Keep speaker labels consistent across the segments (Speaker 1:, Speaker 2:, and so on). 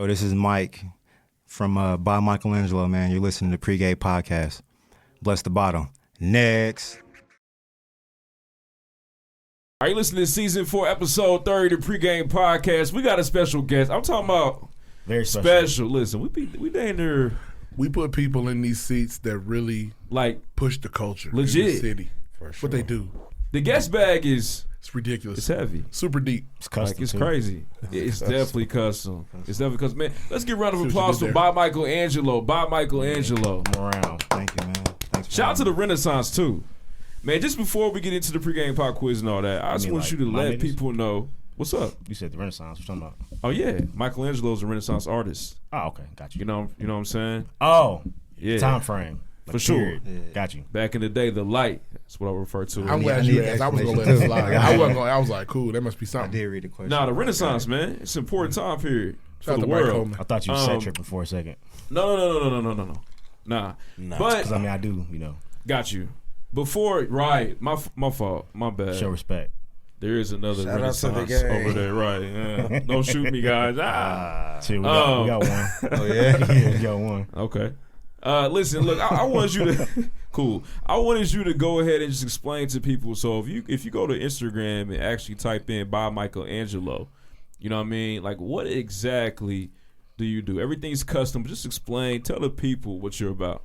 Speaker 1: Yo, this is Mike from ByMichaelAngelo, man. You're listening to PreGame Podcast. Bless the bottom. Next.
Speaker 2: Are you listening to Season 4, Episode 30 of the PreGame Podcast? We got a special guest. I'm talking about
Speaker 3: very special.
Speaker 2: Listen, we down there.
Speaker 4: We put people in these seats that really
Speaker 2: like
Speaker 4: push the culture
Speaker 2: legit
Speaker 4: in the city. For sure. What they do.
Speaker 2: The guest bag is...
Speaker 4: It's ridiculous.
Speaker 2: It's heavy.
Speaker 4: Super deep.
Speaker 3: It's custom.
Speaker 2: Like, it's crazy. It's definitely custom. It's definitely custom. Man, let's give a round of applause for ByMichaelAngelo. ByMichaelAngelo.
Speaker 1: Come around. Thank you, man. Thanks for
Speaker 2: Shout out to the Renaissance, too. Man, just before we get into the pregame pop quiz and all that, I just want you to let people know. What's up?
Speaker 3: You said the Renaissance. What you talking about?
Speaker 2: Oh, yeah. Michelangelo's a Renaissance artist.
Speaker 3: Oh, okay. Got you.
Speaker 2: You know what I'm saying?
Speaker 3: Oh,
Speaker 2: yeah.
Speaker 3: Time frame.
Speaker 2: For sure.
Speaker 3: Yeah. Got you.
Speaker 2: Back in the day, the light. That's what I refer to.
Speaker 4: I'm glad you asked. I was going to let it slide. I was like, cool, that must be something.
Speaker 1: I did read the question.
Speaker 2: Nah, the Renaissance, man. It's an important time period for the world.
Speaker 3: I thought you were set tripping for a second.
Speaker 2: No. Nah. But,
Speaker 3: because, I do,
Speaker 2: Got you. Before, right, my fault. My bad.
Speaker 3: Show respect.
Speaker 2: There is another
Speaker 5: Shout
Speaker 2: Renaissance over there, right? Yeah. Don't shoot me, guys.
Speaker 3: See, we got one.
Speaker 1: Oh, yeah?
Speaker 3: We got one.
Speaker 2: Okay. Listen, look, I wanted you to cool. I wanted you to go ahead and just explain to people. So if you go to Instagram and actually type in ByMichaelAngelo, you know what I mean? Like, what exactly do you do? Everything's custom. Just explain. Tell the people what you're about.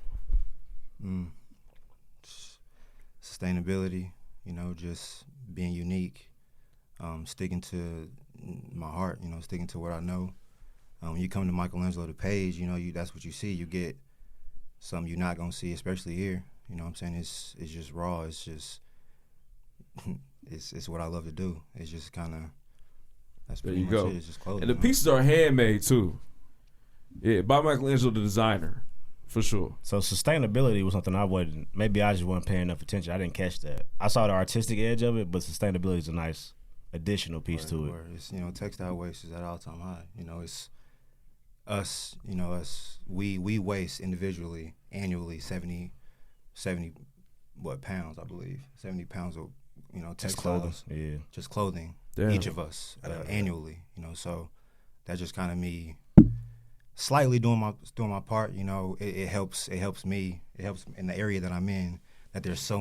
Speaker 1: Sustainability, just being unique, sticking to my heart, sticking to what I know. When you come to Michelangelo, the page, that's what you see. You get something you're not gonna see, especially here. You know what I'm saying? It's just raw. It's just it's what I love to do. It's just kind of that's pretty much it. It's just clothing.
Speaker 2: And the pieces are handmade too. Yeah, ByMichaelAngelo, the designer, for sure.
Speaker 3: So sustainability was something maybe I just wasn't paying enough attention. I didn't catch that. I saw the artistic edge of it, but sustainability is a nice additional piece to it.
Speaker 1: It's, textile waste is at all-time high. It's us, we waste individually annually 70 pounds, I believe. 70 pounds of, textiles.
Speaker 3: Just clothing. Yeah.
Speaker 1: Just clothing.
Speaker 2: Damn.
Speaker 1: Each of us annually, so that's just kind of me slightly doing my part. It helps me. It helps in the area that I'm in that there's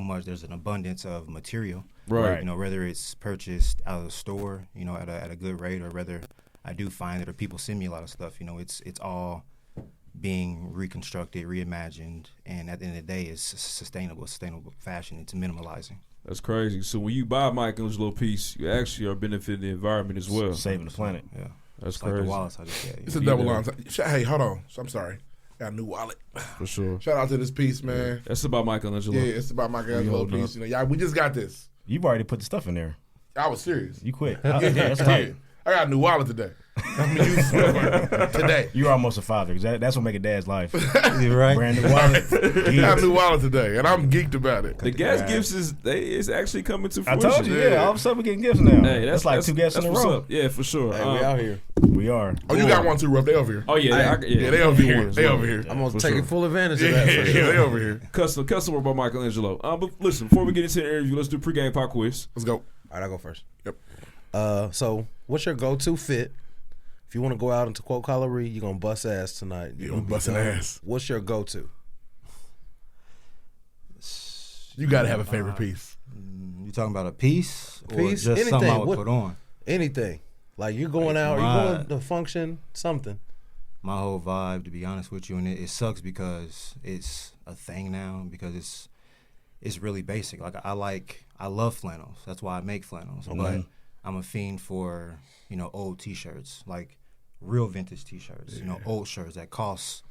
Speaker 1: an abundance of material.
Speaker 2: Right.
Speaker 1: Whether it's purchased out of the store, at a good rate, or whether I do find that, or people send me a lot of stuff. It's all being reconstructed, reimagined, and at the end of the day, it's sustainable fashion. It's minimalizing.
Speaker 2: That's crazy. So when you buy Michelangelo's piece, you actually are benefiting the environment as well.
Speaker 3: Saving the planet.
Speaker 1: Yeah.
Speaker 2: That's
Speaker 1: like
Speaker 2: crazy.
Speaker 1: The wallets I just got.
Speaker 4: It's a double line. Hey, hold on. I'm sorry. Got a new wallet.
Speaker 2: For sure.
Speaker 4: Shout out to this piece, man.
Speaker 2: That's about Michelangelo.
Speaker 4: Yeah, it's about Michelangelo piece. We just got this.
Speaker 3: You've already put the stuff in there.
Speaker 4: I was serious.
Speaker 3: You quit.
Speaker 4: That's tight. I got a new wallet today. Today.
Speaker 3: You're almost a father, because that's what make a dad's life.
Speaker 1: You're right.
Speaker 3: Brand new wallet.
Speaker 4: I got a new wallet today, and I'm geeked about it.
Speaker 2: The gas gifts is actually coming to fruition.
Speaker 3: I told you, all of a sudden we're getting gifts now.
Speaker 2: Hey,
Speaker 3: that's like 2 gifts in a row.
Speaker 2: Yeah, for sure.
Speaker 5: Hey, we out here.
Speaker 3: We are.
Speaker 4: Oh, you got one too, Ruff. They over here.
Speaker 2: Oh, yeah.
Speaker 4: They over here. They over here.
Speaker 5: I'm going to take full advantage of that.
Speaker 4: Yeah, they over here.
Speaker 2: Custom work by Michelangelo. But listen, before we get into the interview, let's do pregame pop quiz.
Speaker 4: Let's go.
Speaker 5: All right, I'll go first.
Speaker 4: Yep.
Speaker 5: So what's your go-to fit? If you want to go out into quote Kylie, you're going to bust ass tonight.
Speaker 4: You're going to bust an ass.
Speaker 5: What's your go-to?
Speaker 4: You got to have a favorite piece.
Speaker 1: You talking about a piece? Or just
Speaker 5: anything.
Speaker 1: Something I would put on?
Speaker 5: Anything. Like you're going out, you're going to function, something.
Speaker 1: My whole vibe, to be honest with you, and it sucks because it's a thing now, because it's really basic. Like I love flannels. That's why I make flannels. Okay. But I'm a fiend for, old T-shirts, like real vintage T-shirts, old shirts that cost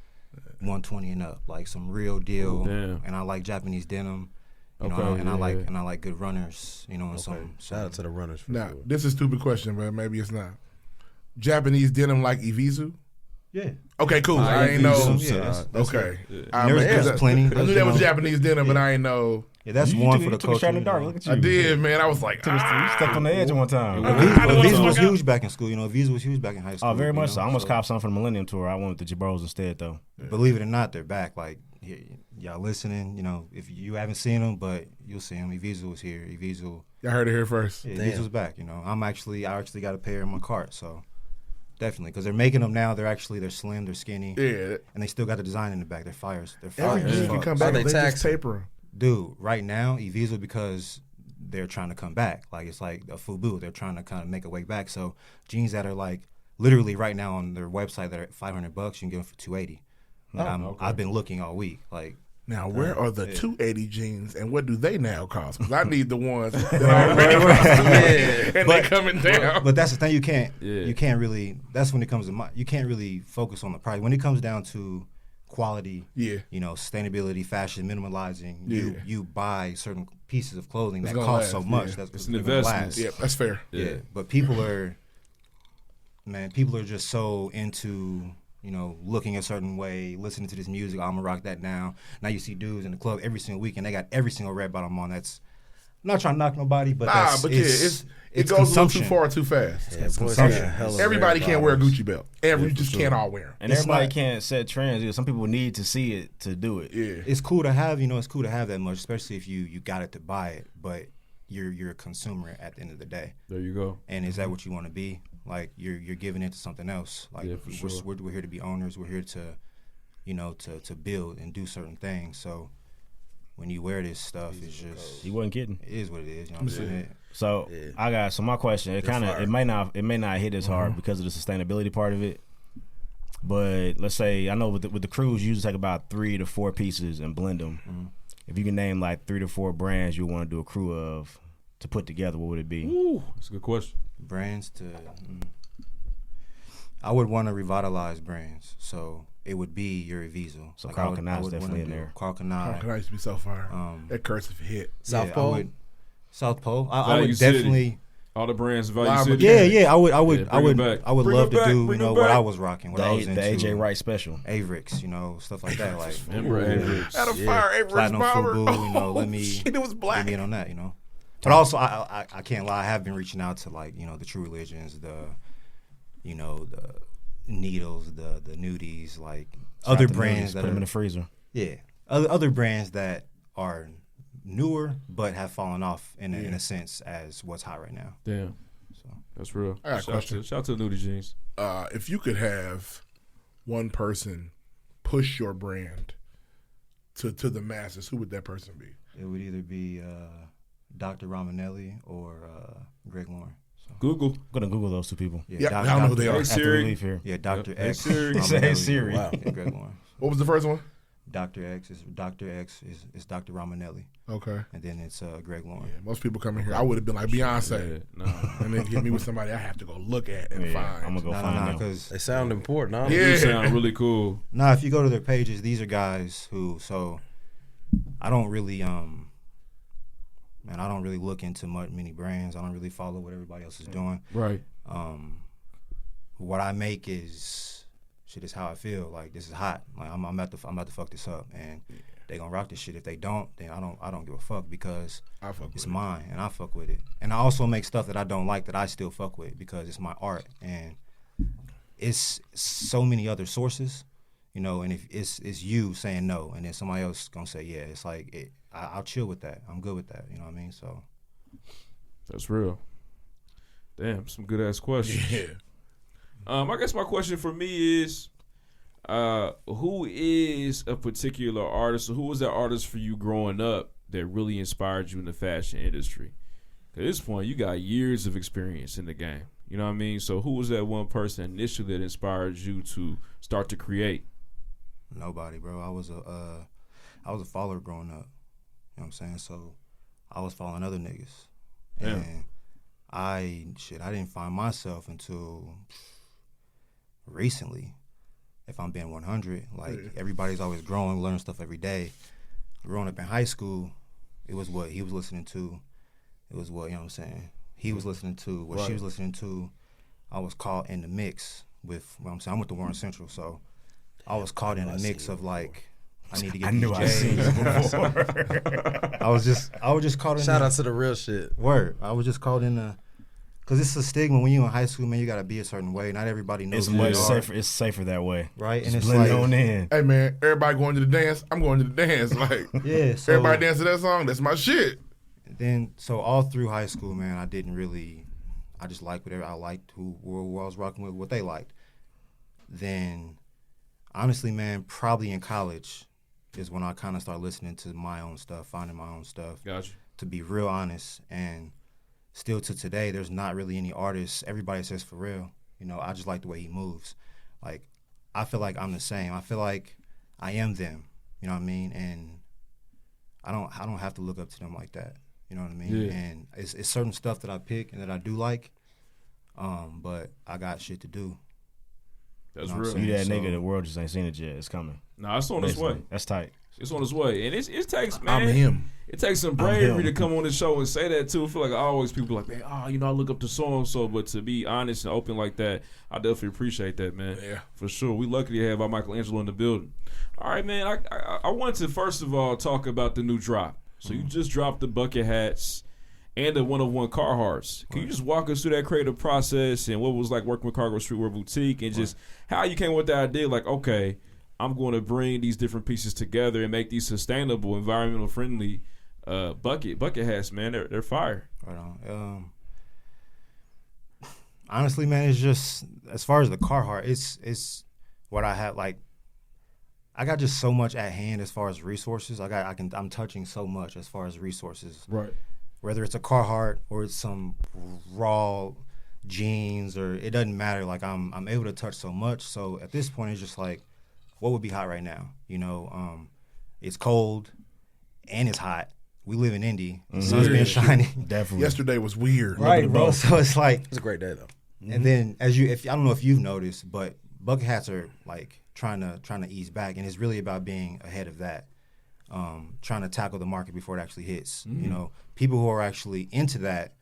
Speaker 1: $120 and up, like some real deal.
Speaker 2: Damn.
Speaker 1: And I like Japanese denim, I like good runners, and
Speaker 5: Shout out to the runners.
Speaker 4: Now, this is a stupid question, but maybe it's not. Japanese denim like Evisu?
Speaker 1: Yeah.
Speaker 4: Okay, cool. I ain't know.
Speaker 1: Yeah,
Speaker 4: okay.
Speaker 1: There's plenty.
Speaker 4: I knew that was Japanese denim, but I ain't know.
Speaker 1: Yeah, that's one for the culture.
Speaker 3: You took a shot in the dark. Look at you.
Speaker 4: I did, man. I was like,
Speaker 3: You stepped on the edge one time.
Speaker 1: Visa was huge back in school. Visa was huge back in high school.
Speaker 3: Oh, very much so. I almost copped something for the Millennium Tour. I went with the Jabros instead, though.
Speaker 1: Believe it or not, they're back. Like, y'all listening, if you haven't seen them, but you'll see them. Evisu was here.
Speaker 4: Y'all heard it here first.
Speaker 1: Yeah, Evisu was back. I actually got a pair in my cart, so Definitely, because they're making them now. They're slim, they're skinny.
Speaker 4: Yeah.
Speaker 1: And they still got the design in the back. They're fires. They're
Speaker 4: Every
Speaker 1: fire.
Speaker 4: jean can come back.
Speaker 5: they
Speaker 4: They
Speaker 5: tax
Speaker 4: just paper 'em.
Speaker 1: Dude, right now, Eviso, because they're trying to come back. Like, it's like a FUBU. They're trying to kind of make a way back. So jeans that are like literally right now on their website that are at $500, you can get them for $280. And I've been looking all week. Like,
Speaker 4: Now, where are the 280 jeans, and what do they now cost? Because I need the ones that already cost, and they coming down.
Speaker 1: But that's the thing. You can't really. That's when it comes to you can't really focus on the price. When it comes down to quality, sustainability, fashion, minimalizing, you buy certain pieces of clothing that cost so much.
Speaker 4: Yeah.
Speaker 1: That's
Speaker 2: an investment.
Speaker 4: Yeah, that's fair.
Speaker 1: Yeah, but people are just so into, looking a certain way, listening to this music. I'm gonna rock that now. Now you see dudes in the club every single week, and they got every single red bottom on. That's I'm not trying to knock nobody, but it
Speaker 4: goes a little too far, too fast.
Speaker 5: Yeah, boys
Speaker 1: consumption.
Speaker 5: got hella
Speaker 4: Everybody
Speaker 5: red
Speaker 4: can't wear a
Speaker 5: bottoms.
Speaker 4: Gucci belt. You just can't all wear 'em.
Speaker 3: And
Speaker 1: It's
Speaker 3: everybody
Speaker 1: not-
Speaker 3: can't set trends. Either. Some people need to see it to do it.
Speaker 4: Yeah.
Speaker 1: It's cool to have, it's cool to have that much, especially if you got it to buy it, but you're a consumer at the end of the day.
Speaker 2: There you go.
Speaker 1: And is that what you want to be? Like you're giving it to something else. Like
Speaker 2: Yeah, for sure.
Speaker 1: we're here to be owners. We're here to, to build and do certain things. So when you wear this stuff, it's just
Speaker 3: He wasn't kidding.
Speaker 1: it is what it is. You know what I'm saying?
Speaker 3: So my question. It may not hit as hard because of the sustainability part of it. But let's say I know with the crews, you usually take about 3 to 4 pieces and blend them.
Speaker 1: Mm-hmm.
Speaker 3: If you can name like 3 to 4 brands you want to do a crew of to put together, what would it be?
Speaker 2: Ooh, that's a good question.
Speaker 1: Brands I would want to revitalize brands. So it would be your Eviso.
Speaker 3: So Carl Kanai's definitely in there.
Speaker 1: Carl Kanai.
Speaker 4: I used to be so fire. That cursive hit.
Speaker 5: South Pole?
Speaker 1: South Pole. I
Speaker 2: Value
Speaker 1: would
Speaker 2: City.
Speaker 1: definitely.
Speaker 2: All the brands, Value
Speaker 4: Live
Speaker 2: City.
Speaker 1: Yeah. I would
Speaker 2: bring it back.
Speaker 1: I would
Speaker 2: Bring
Speaker 1: love
Speaker 2: it
Speaker 1: to
Speaker 2: back,
Speaker 1: do,
Speaker 2: bring it
Speaker 1: what
Speaker 2: back.
Speaker 1: I was rocking, what I was
Speaker 3: The
Speaker 1: into.
Speaker 3: AJ Wright special.
Speaker 1: Avrix, stuff like that. Like
Speaker 2: Remember Average.
Speaker 4: Out of fire, Average
Speaker 1: Platinum
Speaker 4: Bomber.
Speaker 1: FUBU, let me
Speaker 4: Shit, it was black.
Speaker 1: let me in on that, But also I can't lie, I have been reaching out to like, the True Religions, the Needles, the Nudies, like other brands that
Speaker 3: put them
Speaker 1: are
Speaker 3: in the freezer.
Speaker 1: Yeah. Other brands that are newer but have fallen off in a sense as what's hot right now.
Speaker 2: Damn.
Speaker 1: So
Speaker 2: That's real.
Speaker 4: I got a question.
Speaker 2: Shout out to the Nudie Jeans.
Speaker 4: If you could have one person push your brand to the masses, who would that person be?
Speaker 1: it would either be Dr. Ramanelli or Greg Lauren. So,
Speaker 2: Google.
Speaker 3: I'm gonna Google those 2 people.
Speaker 1: yeah,
Speaker 4: Yep, I don't know who they are.
Speaker 2: Hey,
Speaker 3: After we
Speaker 2: Siri.
Speaker 3: leave here.
Speaker 1: Yeah, Dr.
Speaker 2: Hey,
Speaker 1: X.
Speaker 2: Siri.
Speaker 3: He said,
Speaker 1: Ramanelli,
Speaker 3: "Hey, Siri."
Speaker 5: Wow.
Speaker 1: and Greg Lauren.
Speaker 4: What was the first one?
Speaker 1: Dr. X is Dr. Ramanelli,
Speaker 4: Okay.
Speaker 1: and then it's Greg Lauren.
Speaker 4: Yeah, most people come in here. I would have been like Beyonce,
Speaker 2: No.
Speaker 4: and then hit me with somebody I have to go look at and
Speaker 3: Yeah,
Speaker 4: find.
Speaker 3: I'm gonna go find them.
Speaker 1: because
Speaker 5: They sound important, huh?
Speaker 4: Yeah.
Speaker 2: You sound really cool.
Speaker 1: if you go to their pages, these are guys who. So I don't really I don't really look into many brands. I don't really follow what everybody else is doing.
Speaker 2: Right.
Speaker 1: What I make is how I feel. Like this is hot. Like I'm about to fuck this up, and they gonna rock this shit. If they don't, then I don't give a fuck because
Speaker 4: I fuck with
Speaker 1: it's
Speaker 4: it.
Speaker 1: mine and I fuck with it. And I also make stuff that I don't like that I still fuck with because it's my art and it's so many other sources, and if it's you saying no and then somebody else gonna say yeah, it's like I'll chill with that. I'm good with that. You know what I mean? So
Speaker 2: That's real. Damn, some good ass questions.
Speaker 4: Yeah.
Speaker 2: I guess my question for me is, who is a particular artist, or who was that artist for you growing up that really inspired you in the fashion industry? At this point, you got years of experience in the game. You know what I mean? So who was that one person initially that inspired you to start to create?
Speaker 1: nobody, bro. I was a follower growing up. You know what I'm saying? So I was following other niggas.
Speaker 2: Yeah.
Speaker 1: And I didn't find myself until recently, if I'm being 100. Like, everybody's always growing, learning stuff every day. Growing up in high school, it was what he was listening to. It was what, you know what I'm saying? He was listening to, what she was listening to. I was caught in the mix with, what I'm saying, I'm with the Warren Central, so I was caught in a mix of like, I need to get these
Speaker 3: I seen
Speaker 1: J's.
Speaker 3: you before.
Speaker 1: I was just caught in
Speaker 5: Shout
Speaker 1: the,
Speaker 5: out to the real shit.
Speaker 1: Word. I was just caught in the, because it's a stigma when you're in high school, man, you got to be a certain way. Not everybody knows
Speaker 3: It's
Speaker 1: who
Speaker 3: much
Speaker 1: you are,
Speaker 3: safer. It's safer that way.
Speaker 1: right? And
Speaker 3: Just
Speaker 1: it's
Speaker 3: blend
Speaker 1: like,
Speaker 3: on in.
Speaker 4: Hey man, everybody going to the dance. I'm going to the dance. Like
Speaker 1: yeah, so
Speaker 4: everybody dance to that song. That's my shit.
Speaker 1: then, so all through high school, man, I didn't really I just liked whatever I liked, who I was rocking with, what they liked. Then, honestly, man, probably in college is when I kind of started listening to my own stuff, finding my own stuff.
Speaker 2: Gotcha.
Speaker 1: To be real honest, and still to today, there's not really any artists. Everybody says for real. You know, I just like the way he moves. Like, I feel like I'm the same. I feel like I am them. You know what I mean? And I don't have to look up to them like that. You know what I mean?
Speaker 2: Yeah.
Speaker 1: And it's certain stuff that I pick and that I do like, but I got shit to do.
Speaker 2: That's
Speaker 1: You know what
Speaker 2: real.
Speaker 1: I'm
Speaker 3: You that
Speaker 1: saying?
Speaker 3: nigga, the world just ain't seen it yet. It's coming.
Speaker 2: Nah, it's on its way.
Speaker 3: That's tight.
Speaker 2: It's on its way, and it takes, man.
Speaker 4: I'm him.
Speaker 2: It takes some bravery to come on the show and say that too. I feel like always people like, man, I look up to so and so, but to be honest and open like that, I definitely appreciate that, man.
Speaker 4: Yeah,
Speaker 2: for sure. We lucky to have ByMichaelAngelo in the building. All right, man. I want to first of all talk about the new drop. So you just dropped the bucket hats and the one-of-one Carhartts. Can you just walk us through that creative process and what it was like working with Cargo Streetwear Boutique and just how you came with the idea? Like, okay, I'm going to bring these different pieces together and make these sustainable, environmental friendly bucket hats, man. They're fire.
Speaker 1: Right on. Honestly, man, it's just as far as the Carhartt, it's what I have. Like, I got just so much at hand as far as resources. I'm touching so much as far as resources.
Speaker 2: Right.
Speaker 1: Whether it's a Carhartt or it's some raw jeans, or it doesn't matter. Like, I'm able to touch so much. So at this point, it's just like, what would be hot right now? You know, it's cold and it's hot. We live in Indy. The sun's been shining.
Speaker 3: Definitely.
Speaker 4: yesterday was weird.
Speaker 1: Right, bro. So it's like,
Speaker 5: It's a great day though.
Speaker 1: and then I don't know if you've noticed, but bucket hats are like trying to ease back, and it's really about being ahead of that, trying to tackle the market before it actually hits. You know, people who are actually into that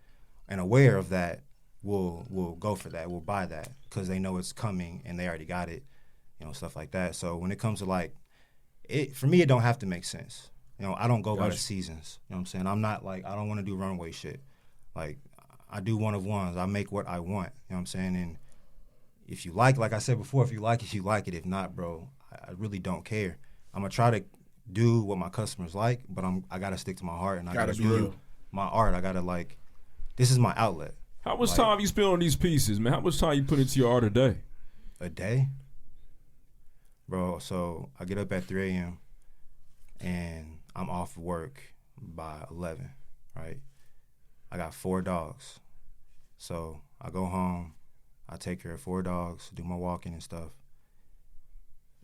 Speaker 1: and aware of that will go for that, will buy that because they know it's coming and they already got it, you know, stuff like that. So when it comes to like, for me, it don't have to make sense. You know, I don't go by the seasons. You know what I'm saying? I'm not like, I don't want to do runway shit. Like, I do one-of-ones. I make what I want. You know what I'm saying? And if you like I said before, if you like it, you like it. If not, bro, I really don't care. I'm going to try to do what my customers like, but I got to stick to my heart, and I got to do my art. I got to, like, this is my outlet.
Speaker 2: How much time you spend on these pieces, man? How much time you put into your art a day?
Speaker 1: A day? Bro, so I get up at 3 a.m., and I'm off work by 11, right? I got 4 dogs. So I go home, I take care of 4 dogs, do my walking and stuff,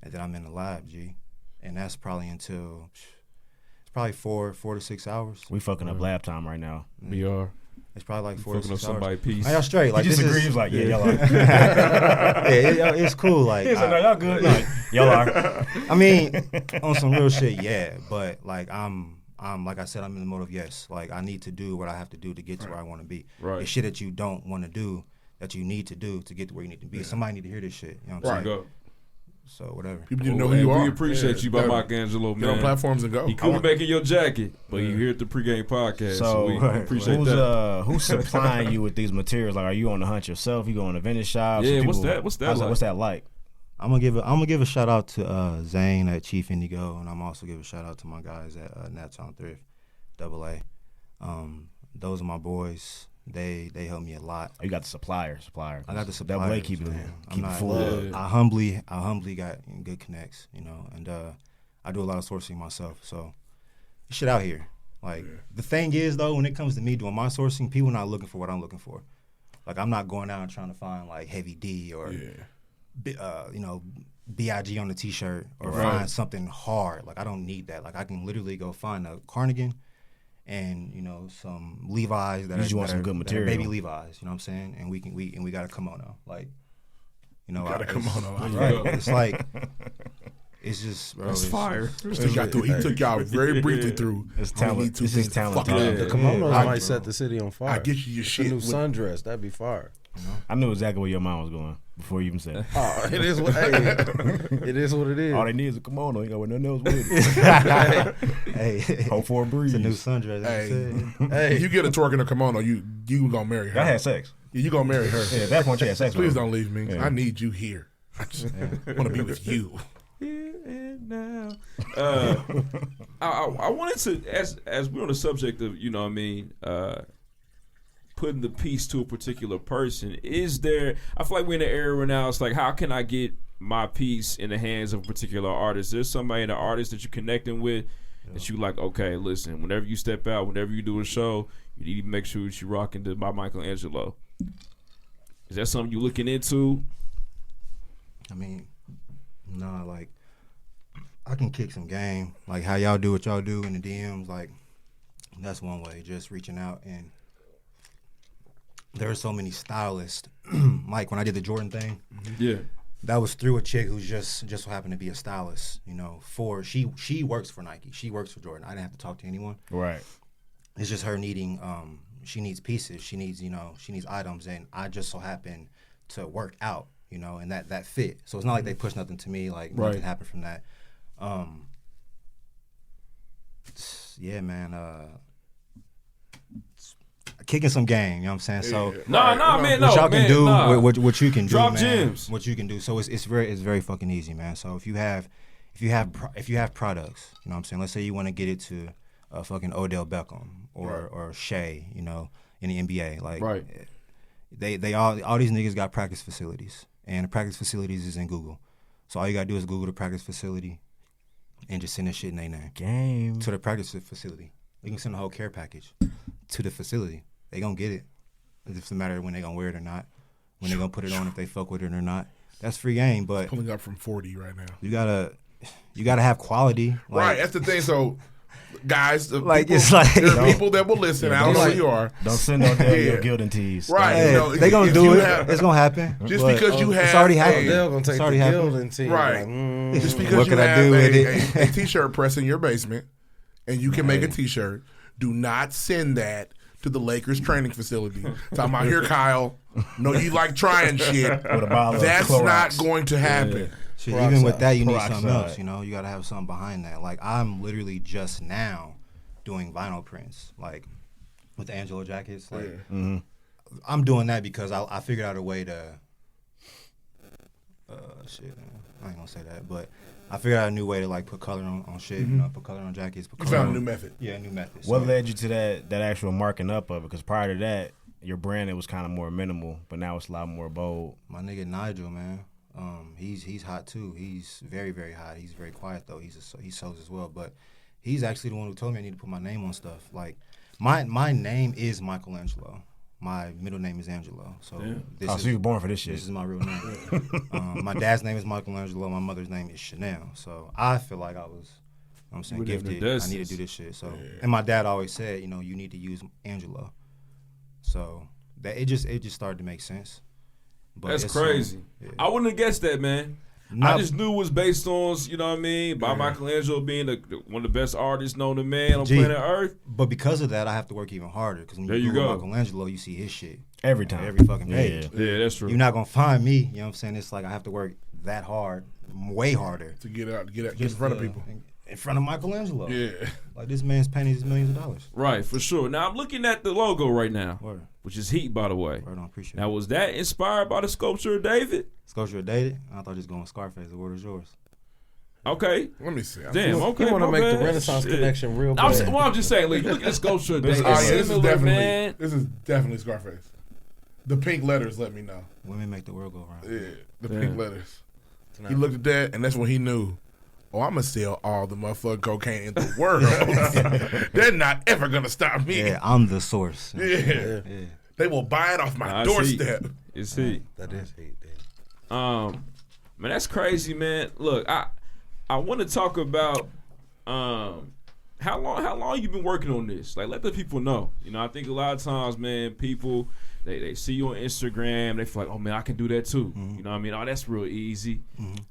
Speaker 1: and then I'm in the lab, G. And that's probably until, it's probably 4 to 6 hours.
Speaker 3: We fucking up lab time right now.
Speaker 2: We are.
Speaker 1: It's probably like 4 to 6 hours.
Speaker 2: Somebody's piece.
Speaker 1: Man, y'all straight. Like,
Speaker 3: He
Speaker 1: this
Speaker 3: disagrees,
Speaker 1: is,
Speaker 3: like, yeah, y'all are.
Speaker 1: yeah, it's cool. Like,
Speaker 3: He's like, no, y'all good. Like, y'all are.
Speaker 1: I mean, on some real shit, yeah. But like, I'm like I said, I'm in the mode of yes. Like, I need to do what I have to do to get to where I want to be.
Speaker 2: Right.
Speaker 1: It's shit that you don't want to do that you need to do to get to where you need to be. Somebody need to hear this shit. You know what I'm saying?
Speaker 2: Go.
Speaker 1: So whatever.
Speaker 4: People need to know who you are.
Speaker 2: We appreciate you, ByMichaelAngelo, man.
Speaker 4: Get on platforms and go.
Speaker 2: He couldn't make in your jacket, but you here at the pregame podcast. So we appreciate that.
Speaker 3: Who's supplying you with these materials? Like, are you on the hunt yourself? You going to vendor shops?
Speaker 2: Yeah, what's that like?
Speaker 1: I'm gonna give a shout out to Zane at Chief Indigo, and I'm also give a shout out to my guys at Nats on Thrift, AA. Those are my boys. They help me a lot.
Speaker 3: Oh, you got the supplier.
Speaker 1: I got the supplier.
Speaker 3: AA keep it full.
Speaker 1: I humbly got good connects, you know, and I do a lot of sourcing myself. So shit out here. Like, the thing is though, when it comes to me doing my sourcing, people not looking for what I'm looking for. Like, I'm not going out and trying to find like Heavy D or you know, BIG on the t-shirt or find something hard. Like, I don't need that. Like, I can literally go find a cardigan and, you know, some Levi's that
Speaker 3: you want some good material,
Speaker 1: baby Levi's, you know what I'm saying? And we got a kimono. Like, you know,
Speaker 4: Got a kimono.
Speaker 1: Right. It's like, it's just, bro.
Speaker 2: That's fire.
Speaker 4: He took y'all very briefly through.
Speaker 3: It's talent. This is talent.
Speaker 5: The kimonos might set the city on fire.
Speaker 4: I get you your
Speaker 5: The
Speaker 4: shit.
Speaker 5: new
Speaker 4: with-
Speaker 5: sundress, that'd be fire.
Speaker 3: I knew exactly where your mind was going before you even said it.
Speaker 5: Oh, it is what it is. What it is.
Speaker 3: All they need is a kimono. You got nothing else with it.
Speaker 1: Hey,
Speaker 3: Hope for a breeze.
Speaker 1: it's a new sundress.
Speaker 4: Hey, you get a twerk in a kimono, you gonna marry her.
Speaker 3: I had sex.
Speaker 4: Yeah, you gonna marry her.
Speaker 3: Yeah, at that point you had sex.
Speaker 4: Please
Speaker 3: with her.
Speaker 4: don't leave me.
Speaker 3: Yeah.
Speaker 4: I need you here. I just want to be with you.
Speaker 2: Here and now. I wanted to, as we're on the subject of, you know what I mean, putting the piece to a particular person? Is there? I feel like we're in an era now. It's like, how can I get my piece in the hands of a particular artist? There's somebody in the artist that you're connecting with that you like. Okay, listen. Whenever you step out, whenever you do a show, you need to make sure that you're rocking to ByMichaelAngelo. Is that something you looking into?
Speaker 1: I mean, nah, like, I can kick some game. Like, how y'all do what y'all do in the DMs, like, that's one way, just reaching out. And there are so many stylists. Like, when I did the Jordan thing, that was through a chick who's just so happened to be a stylist, you know, she works for Nike. She works for Jordan. I didn't have to talk to anyone.
Speaker 3: Right.
Speaker 1: It's just her needing, she needs pieces. She needs, you know, she needs items. And I just so happen to work out, you know, and that fit. So it's not like they push nothing to me, like nothing happened from that. Yeah, man, kicking some game, you know what I'm saying? So
Speaker 2: man,
Speaker 1: what y'all can do, what you can do,
Speaker 2: drop
Speaker 1: man,
Speaker 2: gems.
Speaker 1: what you can do. So it's very fucking easy, man. So if you have products, you know what I'm saying? Let's say you want to get it to fucking Odell Beckham or Shea, you know, in the NBA, like they all these niggas got practice facilities, and the practice facilities is in Google. So all you gotta do is Google the practice facility and just send that shit in their name.
Speaker 3: Game.
Speaker 1: To the practice facility. You can send the whole care package to the facility. They gonna get it. It's just a matter of when they gonna wear it or not. When they gonna put it on, if they fuck with it or not. That's free game, but
Speaker 4: Pulling up from 40 right now.
Speaker 1: you gotta have quality. Like,
Speaker 4: Right, that's the thing. So, guys,
Speaker 1: Like,
Speaker 4: people,
Speaker 1: it's like-
Speaker 4: there are people that will listen. I don't know who you are.
Speaker 3: Don't send no damn Gildan tees.
Speaker 4: Right.
Speaker 1: hey,
Speaker 4: you know,
Speaker 1: they gonna
Speaker 4: if
Speaker 1: do
Speaker 4: you
Speaker 1: it.
Speaker 4: have-
Speaker 1: It's gonna happen.
Speaker 4: Just
Speaker 1: But
Speaker 4: because you have
Speaker 1: it's already
Speaker 4: a-
Speaker 1: happened.
Speaker 5: They're gonna take
Speaker 1: It's
Speaker 5: the
Speaker 1: already happened.
Speaker 5: Gildan team.
Speaker 4: Right.
Speaker 5: Like,
Speaker 4: Just because
Speaker 1: What
Speaker 4: you
Speaker 1: can I
Speaker 4: have
Speaker 1: do with it?
Speaker 4: a t-shirt press in your basement and you can make a t-shirt, do not send that to the Lakers training facility. Talking about, here, Kyle. No, you like trying shit.
Speaker 3: With a bottle of
Speaker 4: That's
Speaker 3: Clorox.
Speaker 4: not going to happen.
Speaker 1: Shit, even with that, you need
Speaker 3: Peroxide.
Speaker 1: something else. You know, you gotta have something behind that. Like, I'm literally just now doing vinyl prints, like with the Angelo jackets. Like, I'm doing that because I figured out a way to. Shit, man. I ain't gonna say that, but I figured out a new way to like put color on shit. You know, put color on jackets. Put
Speaker 4: You
Speaker 1: color
Speaker 4: found a
Speaker 1: on,
Speaker 4: new method.
Speaker 1: Yeah, a new method.
Speaker 3: What
Speaker 1: So-
Speaker 3: led you to that actual marking up of it? Because prior to that, your brand, it was kind of more minimal, but now it's a lot more bold.
Speaker 1: My nigga Nigel, man. He's hot too. He's very, very hot. He's very quiet though. He sews as well, but he's actually the one who told me I need to put my name on stuff. Like, my name is Michaelangelo. My middle name is Angelo. So
Speaker 3: So you were born for this shit.
Speaker 1: this is my real name. My dad's name is Michaelangelo. My mother's name is Chanel. So I feel like I was, I'm saying,
Speaker 2: Whatever
Speaker 1: gifted.
Speaker 2: this
Speaker 1: I need to
Speaker 2: is.
Speaker 1: do this shit. So and my dad always said, you know, you need to use Angelo. So that it just started to make sense. But
Speaker 2: That's
Speaker 1: it's,
Speaker 2: crazy.
Speaker 1: yeah.
Speaker 2: I wouldn't have guessed that, man. I just knew it was based on, you know what I mean, ByMichaelAngelo being one of the best artists known to man on planet Earth.
Speaker 1: But because of that, I have to work even harder. Because when
Speaker 2: There
Speaker 1: you
Speaker 2: you
Speaker 1: Google
Speaker 2: go.
Speaker 1: Michaelangelo, you see his shit
Speaker 3: Every time.
Speaker 1: every fucking page.
Speaker 2: Yeah, that's true.
Speaker 1: You're not gonna find me. You know what I'm saying? It's like I have to work that hard, way harder,
Speaker 4: To get in front of people.
Speaker 1: in front of Michelangelo.
Speaker 4: Yeah.
Speaker 1: Like, this man's painting his millions of dollars.
Speaker 2: Right, for sure. Now I'm looking at the logo right now,
Speaker 1: Word.
Speaker 2: which is heat, by the way.
Speaker 1: Word, I appreciate
Speaker 2: Now,
Speaker 1: it.
Speaker 2: was that inspired by the sculpture of David?
Speaker 1: Sculpture dated? I thought just going with Scarface. The word is yours.
Speaker 2: Okay.
Speaker 4: Let me see.
Speaker 2: Damn, okay.
Speaker 5: You want to
Speaker 2: my
Speaker 5: make the
Speaker 2: bad.
Speaker 5: Renaissance
Speaker 2: Shit.
Speaker 5: connection real
Speaker 2: I'm,
Speaker 5: bad.
Speaker 2: I'm just saying, like, look at the sculpture of David.
Speaker 4: Oh,
Speaker 2: It's
Speaker 4: yeah, this is
Speaker 2: similar,
Speaker 4: definitely
Speaker 2: man.
Speaker 4: Scarface. The pink letters let me know.
Speaker 1: Women make the world go round.
Speaker 4: Yeah, the
Speaker 2: Yeah.
Speaker 4: pink letters. He looked at that, and that's when he knew. Oh, I'm gonna sell all the motherfucking cocaine in the world. They're not ever gonna stop me.
Speaker 1: Yeah, I'm the source.
Speaker 4: Yeah. They will buy it off my
Speaker 2: Nah,
Speaker 4: doorstep.
Speaker 2: It's heat.
Speaker 5: That is hate, dude.
Speaker 2: Man, that's crazy, man. Look, I want to talk about how long you been working on this. Like, let the people know. You know, I think a lot of times, man, people they see you on Instagram, they feel like, oh man, I can do that too. You know what I mean? Oh, that's real easy.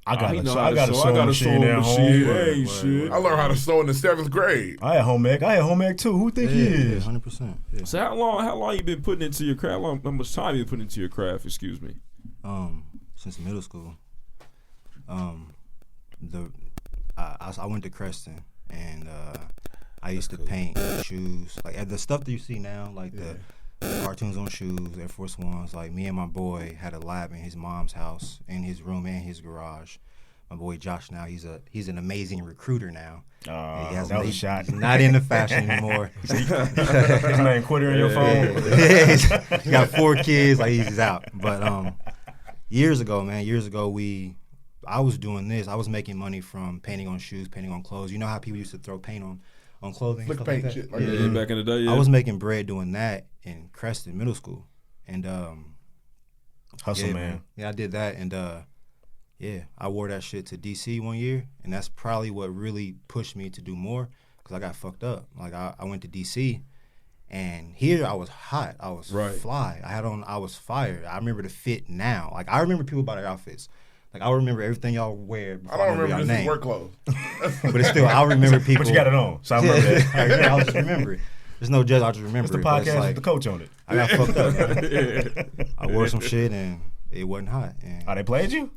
Speaker 3: I got
Speaker 2: he
Speaker 3: a
Speaker 2: know how to sew. I
Speaker 3: sewing
Speaker 2: got a
Speaker 3: machine
Speaker 2: sewing
Speaker 3: at
Speaker 2: machine.
Speaker 3: home.
Speaker 2: Hey, shit.
Speaker 4: I learned how to sew in the 7th grade.
Speaker 3: I had home ec too. Who think he is?
Speaker 1: 100%. Yeah.
Speaker 2: So how long you been putting into your craft? How much time you been putting into your craft? Excuse me.
Speaker 1: Since middle school. I went to Creston, and I used to paint shoes, like the stuff that you see now, like the cartoons on shoes, Air Force Ones. Like, me and my boy had a lab in his mom's house, in his room and his garage, my boy Josh now. He's an amazing recruiter now.
Speaker 3: That was a shot.
Speaker 1: He's not into fashion anymore.
Speaker 3: His name Quitter in your phone.
Speaker 1: Yeah. He got 4 kids. Like he's out. But years ago, I was doing this. I was making money from painting on shoes, painting on clothes. You know how people used to throw paint on clothing?
Speaker 4: Flick
Speaker 1: stuff
Speaker 4: paint
Speaker 1: like
Speaker 4: shit.
Speaker 1: that?
Speaker 4: Like
Speaker 2: Yeah, back in the day, yeah.
Speaker 1: I was making bread doing that in Creston Middle School. And
Speaker 3: Hustle, man.
Speaker 1: Yeah, I did that. And I wore that shit to DC one year. And that's probably what really pushed me to do more because I got fucked up. Like I went to DC. And here I was hot. I was fly. I was fired. I remember the fit now. Like I remember people by their outfits. Like I remember everything y'all wear.
Speaker 4: I don't remember this is work clothes.
Speaker 1: But it's still, I remember people.
Speaker 3: But you got it on, so I remember that.
Speaker 1: Yeah, I'll just remember it. There's no judge. I'll just remember
Speaker 3: It's the
Speaker 1: it.
Speaker 3: podcast with the coach on it.
Speaker 1: I got fucked up. I wore some shit and it wasn't hot. And
Speaker 3: they played you?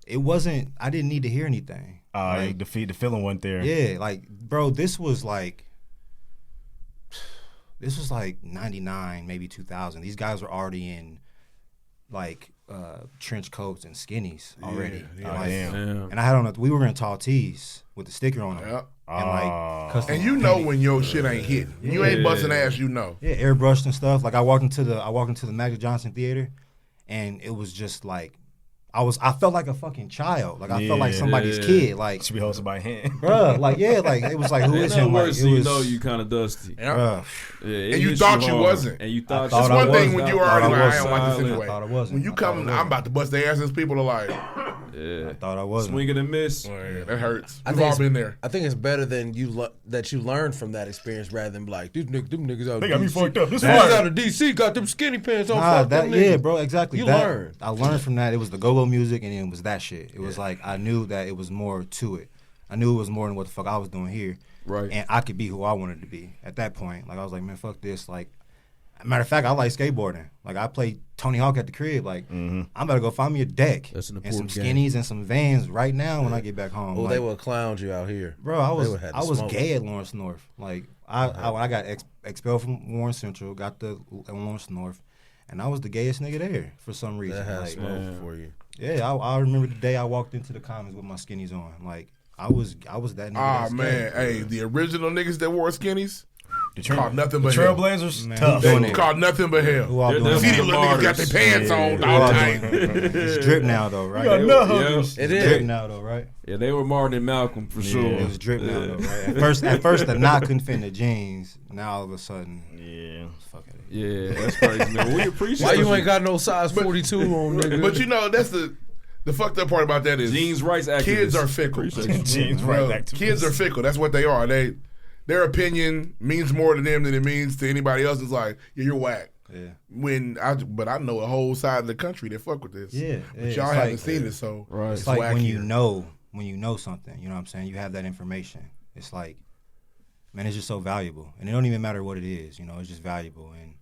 Speaker 1: It wasn't. I didn't need to hear anything.
Speaker 3: The feeling wasn't there.
Speaker 1: Yeah, like bro, this was like 99, maybe 2000. These guys were already in like trench coats and skinnies already.
Speaker 3: Damn.
Speaker 1: And I had on we were in tall tees with the sticker on them.
Speaker 4: Yep.
Speaker 1: And like custom
Speaker 4: And you know
Speaker 1: painted.
Speaker 4: when your shit ain't hitting. You ain't busting ass, you know.
Speaker 1: Yeah, airbrushed and stuff. Like I walked into the Magic Johnson Theater, and it was just like I felt like a fucking child. Like I felt like somebody's kid. Like
Speaker 3: should be hosted by hand,
Speaker 1: bruh. Like like it was like who is him? Like,
Speaker 2: you know you kind of dusty.
Speaker 4: Yeah.
Speaker 2: Yeah,
Speaker 4: And you thought you wasn't.
Speaker 2: And you thought
Speaker 4: It's one thing when you already like, I don't like this
Speaker 2: silent.
Speaker 4: anyway.
Speaker 1: I thought I wasn't.
Speaker 4: When you come, I'm about to bust their asses. People are like,
Speaker 2: Yeah.
Speaker 1: I thought I wasn't.
Speaker 2: Swing and a miss.
Speaker 4: oh, yeah, that hurts.
Speaker 5: I
Speaker 4: We've
Speaker 5: think
Speaker 4: all
Speaker 5: it's-
Speaker 4: been there.
Speaker 5: I think it's better than that you learn from that experience rather than be like, them niggas out
Speaker 3: They
Speaker 5: of
Speaker 3: got me
Speaker 5: DC.
Speaker 3: fucked up. This
Speaker 5: Niggas
Speaker 3: fire.
Speaker 5: out of DC got them skinny pants on.
Speaker 1: Nah,
Speaker 5: Fuck them
Speaker 1: yeah,
Speaker 5: niggas.
Speaker 1: bro, exactly.
Speaker 5: You
Speaker 1: That-
Speaker 5: learn.
Speaker 1: I learned from that. It was the go-go music, and it was that shit. It was like I knew that it was more to it. I knew it was more than what the fuck I was doing here.
Speaker 2: Right.
Speaker 1: And I could be who I wanted to be at that point. Like I was like, man, fuck this. Like, matter of fact, I like skateboarding. Like I played Tony Hawk at the crib. Like I'm about to go find me a deck
Speaker 2: That's an
Speaker 1: and some
Speaker 2: important game.
Speaker 1: skinnies and some Vans right now when I get back home.
Speaker 5: Oh,
Speaker 1: like,
Speaker 5: they would clown you out here.
Speaker 1: bro, I
Speaker 5: would've had to
Speaker 1: was
Speaker 5: smoke.
Speaker 1: gay at Lawrence North. Like I when I got expelled from Warren Central, got the Lawrence North, and I was the gayest nigga there for some reason.
Speaker 5: That had
Speaker 1: Like,
Speaker 5: smoke for you.
Speaker 1: yeah, I remember the day I walked into the Commons with my skinnies on. Like I was that nigga.
Speaker 4: Ah,
Speaker 1: that's
Speaker 4: man.
Speaker 1: gay.
Speaker 4: Hey, the original niggas that wore skinnies
Speaker 3: The
Speaker 4: called nothing but hell.
Speaker 3: Trailblazers,
Speaker 1: Man,
Speaker 3: tough.
Speaker 1: who doing
Speaker 4: They
Speaker 1: it?
Speaker 4: called nothing but hell.
Speaker 1: Who all
Speaker 2: They're
Speaker 1: doing
Speaker 2: the
Speaker 4: See
Speaker 1: it?
Speaker 4: these little niggas got their pants on,
Speaker 1: Who
Speaker 4: all
Speaker 1: all
Speaker 4: tight.
Speaker 1: doing it? It's drip now though, right?
Speaker 3: got
Speaker 1: It
Speaker 3: nut
Speaker 2: Yeah.
Speaker 3: huggers.
Speaker 5: It
Speaker 1: was drip
Speaker 5: is.
Speaker 1: now though, right?
Speaker 2: Yeah, they were Martin and Malcolm for sure.
Speaker 1: It was drip now though, right? At first the knot couldn't fit in the jeans. Now all of a sudden,
Speaker 3: Yeah.
Speaker 1: fuck it.
Speaker 2: Yeah, that's crazy, man. We appreciate
Speaker 5: Why you
Speaker 2: it.
Speaker 5: ain't got no size 42 on, nigga?
Speaker 4: But you know, that's the fucked up part about that is
Speaker 2: Jeans rights activists.
Speaker 4: kids are fickle.
Speaker 2: Appreciate you.
Speaker 3: Jeans
Speaker 4: Bro,
Speaker 3: right back to
Speaker 4: kids are fickle. That's what they are. Their opinion means more to them than it means to anybody else. It's like, yeah, you're whack.
Speaker 1: Yeah.
Speaker 4: But I know a whole side of the country that fuck with this.
Speaker 1: Yeah,
Speaker 4: But
Speaker 1: yeah,
Speaker 4: y'all
Speaker 1: it's
Speaker 4: haven't
Speaker 1: like-
Speaker 4: seen it, so
Speaker 2: Right.
Speaker 1: It's like
Speaker 4: whack
Speaker 1: when
Speaker 4: here.
Speaker 1: you know something, you know what I'm saying? You have that information. It's like, man, it's just so valuable. And it don't even matter what it is, you know, it's just valuable. And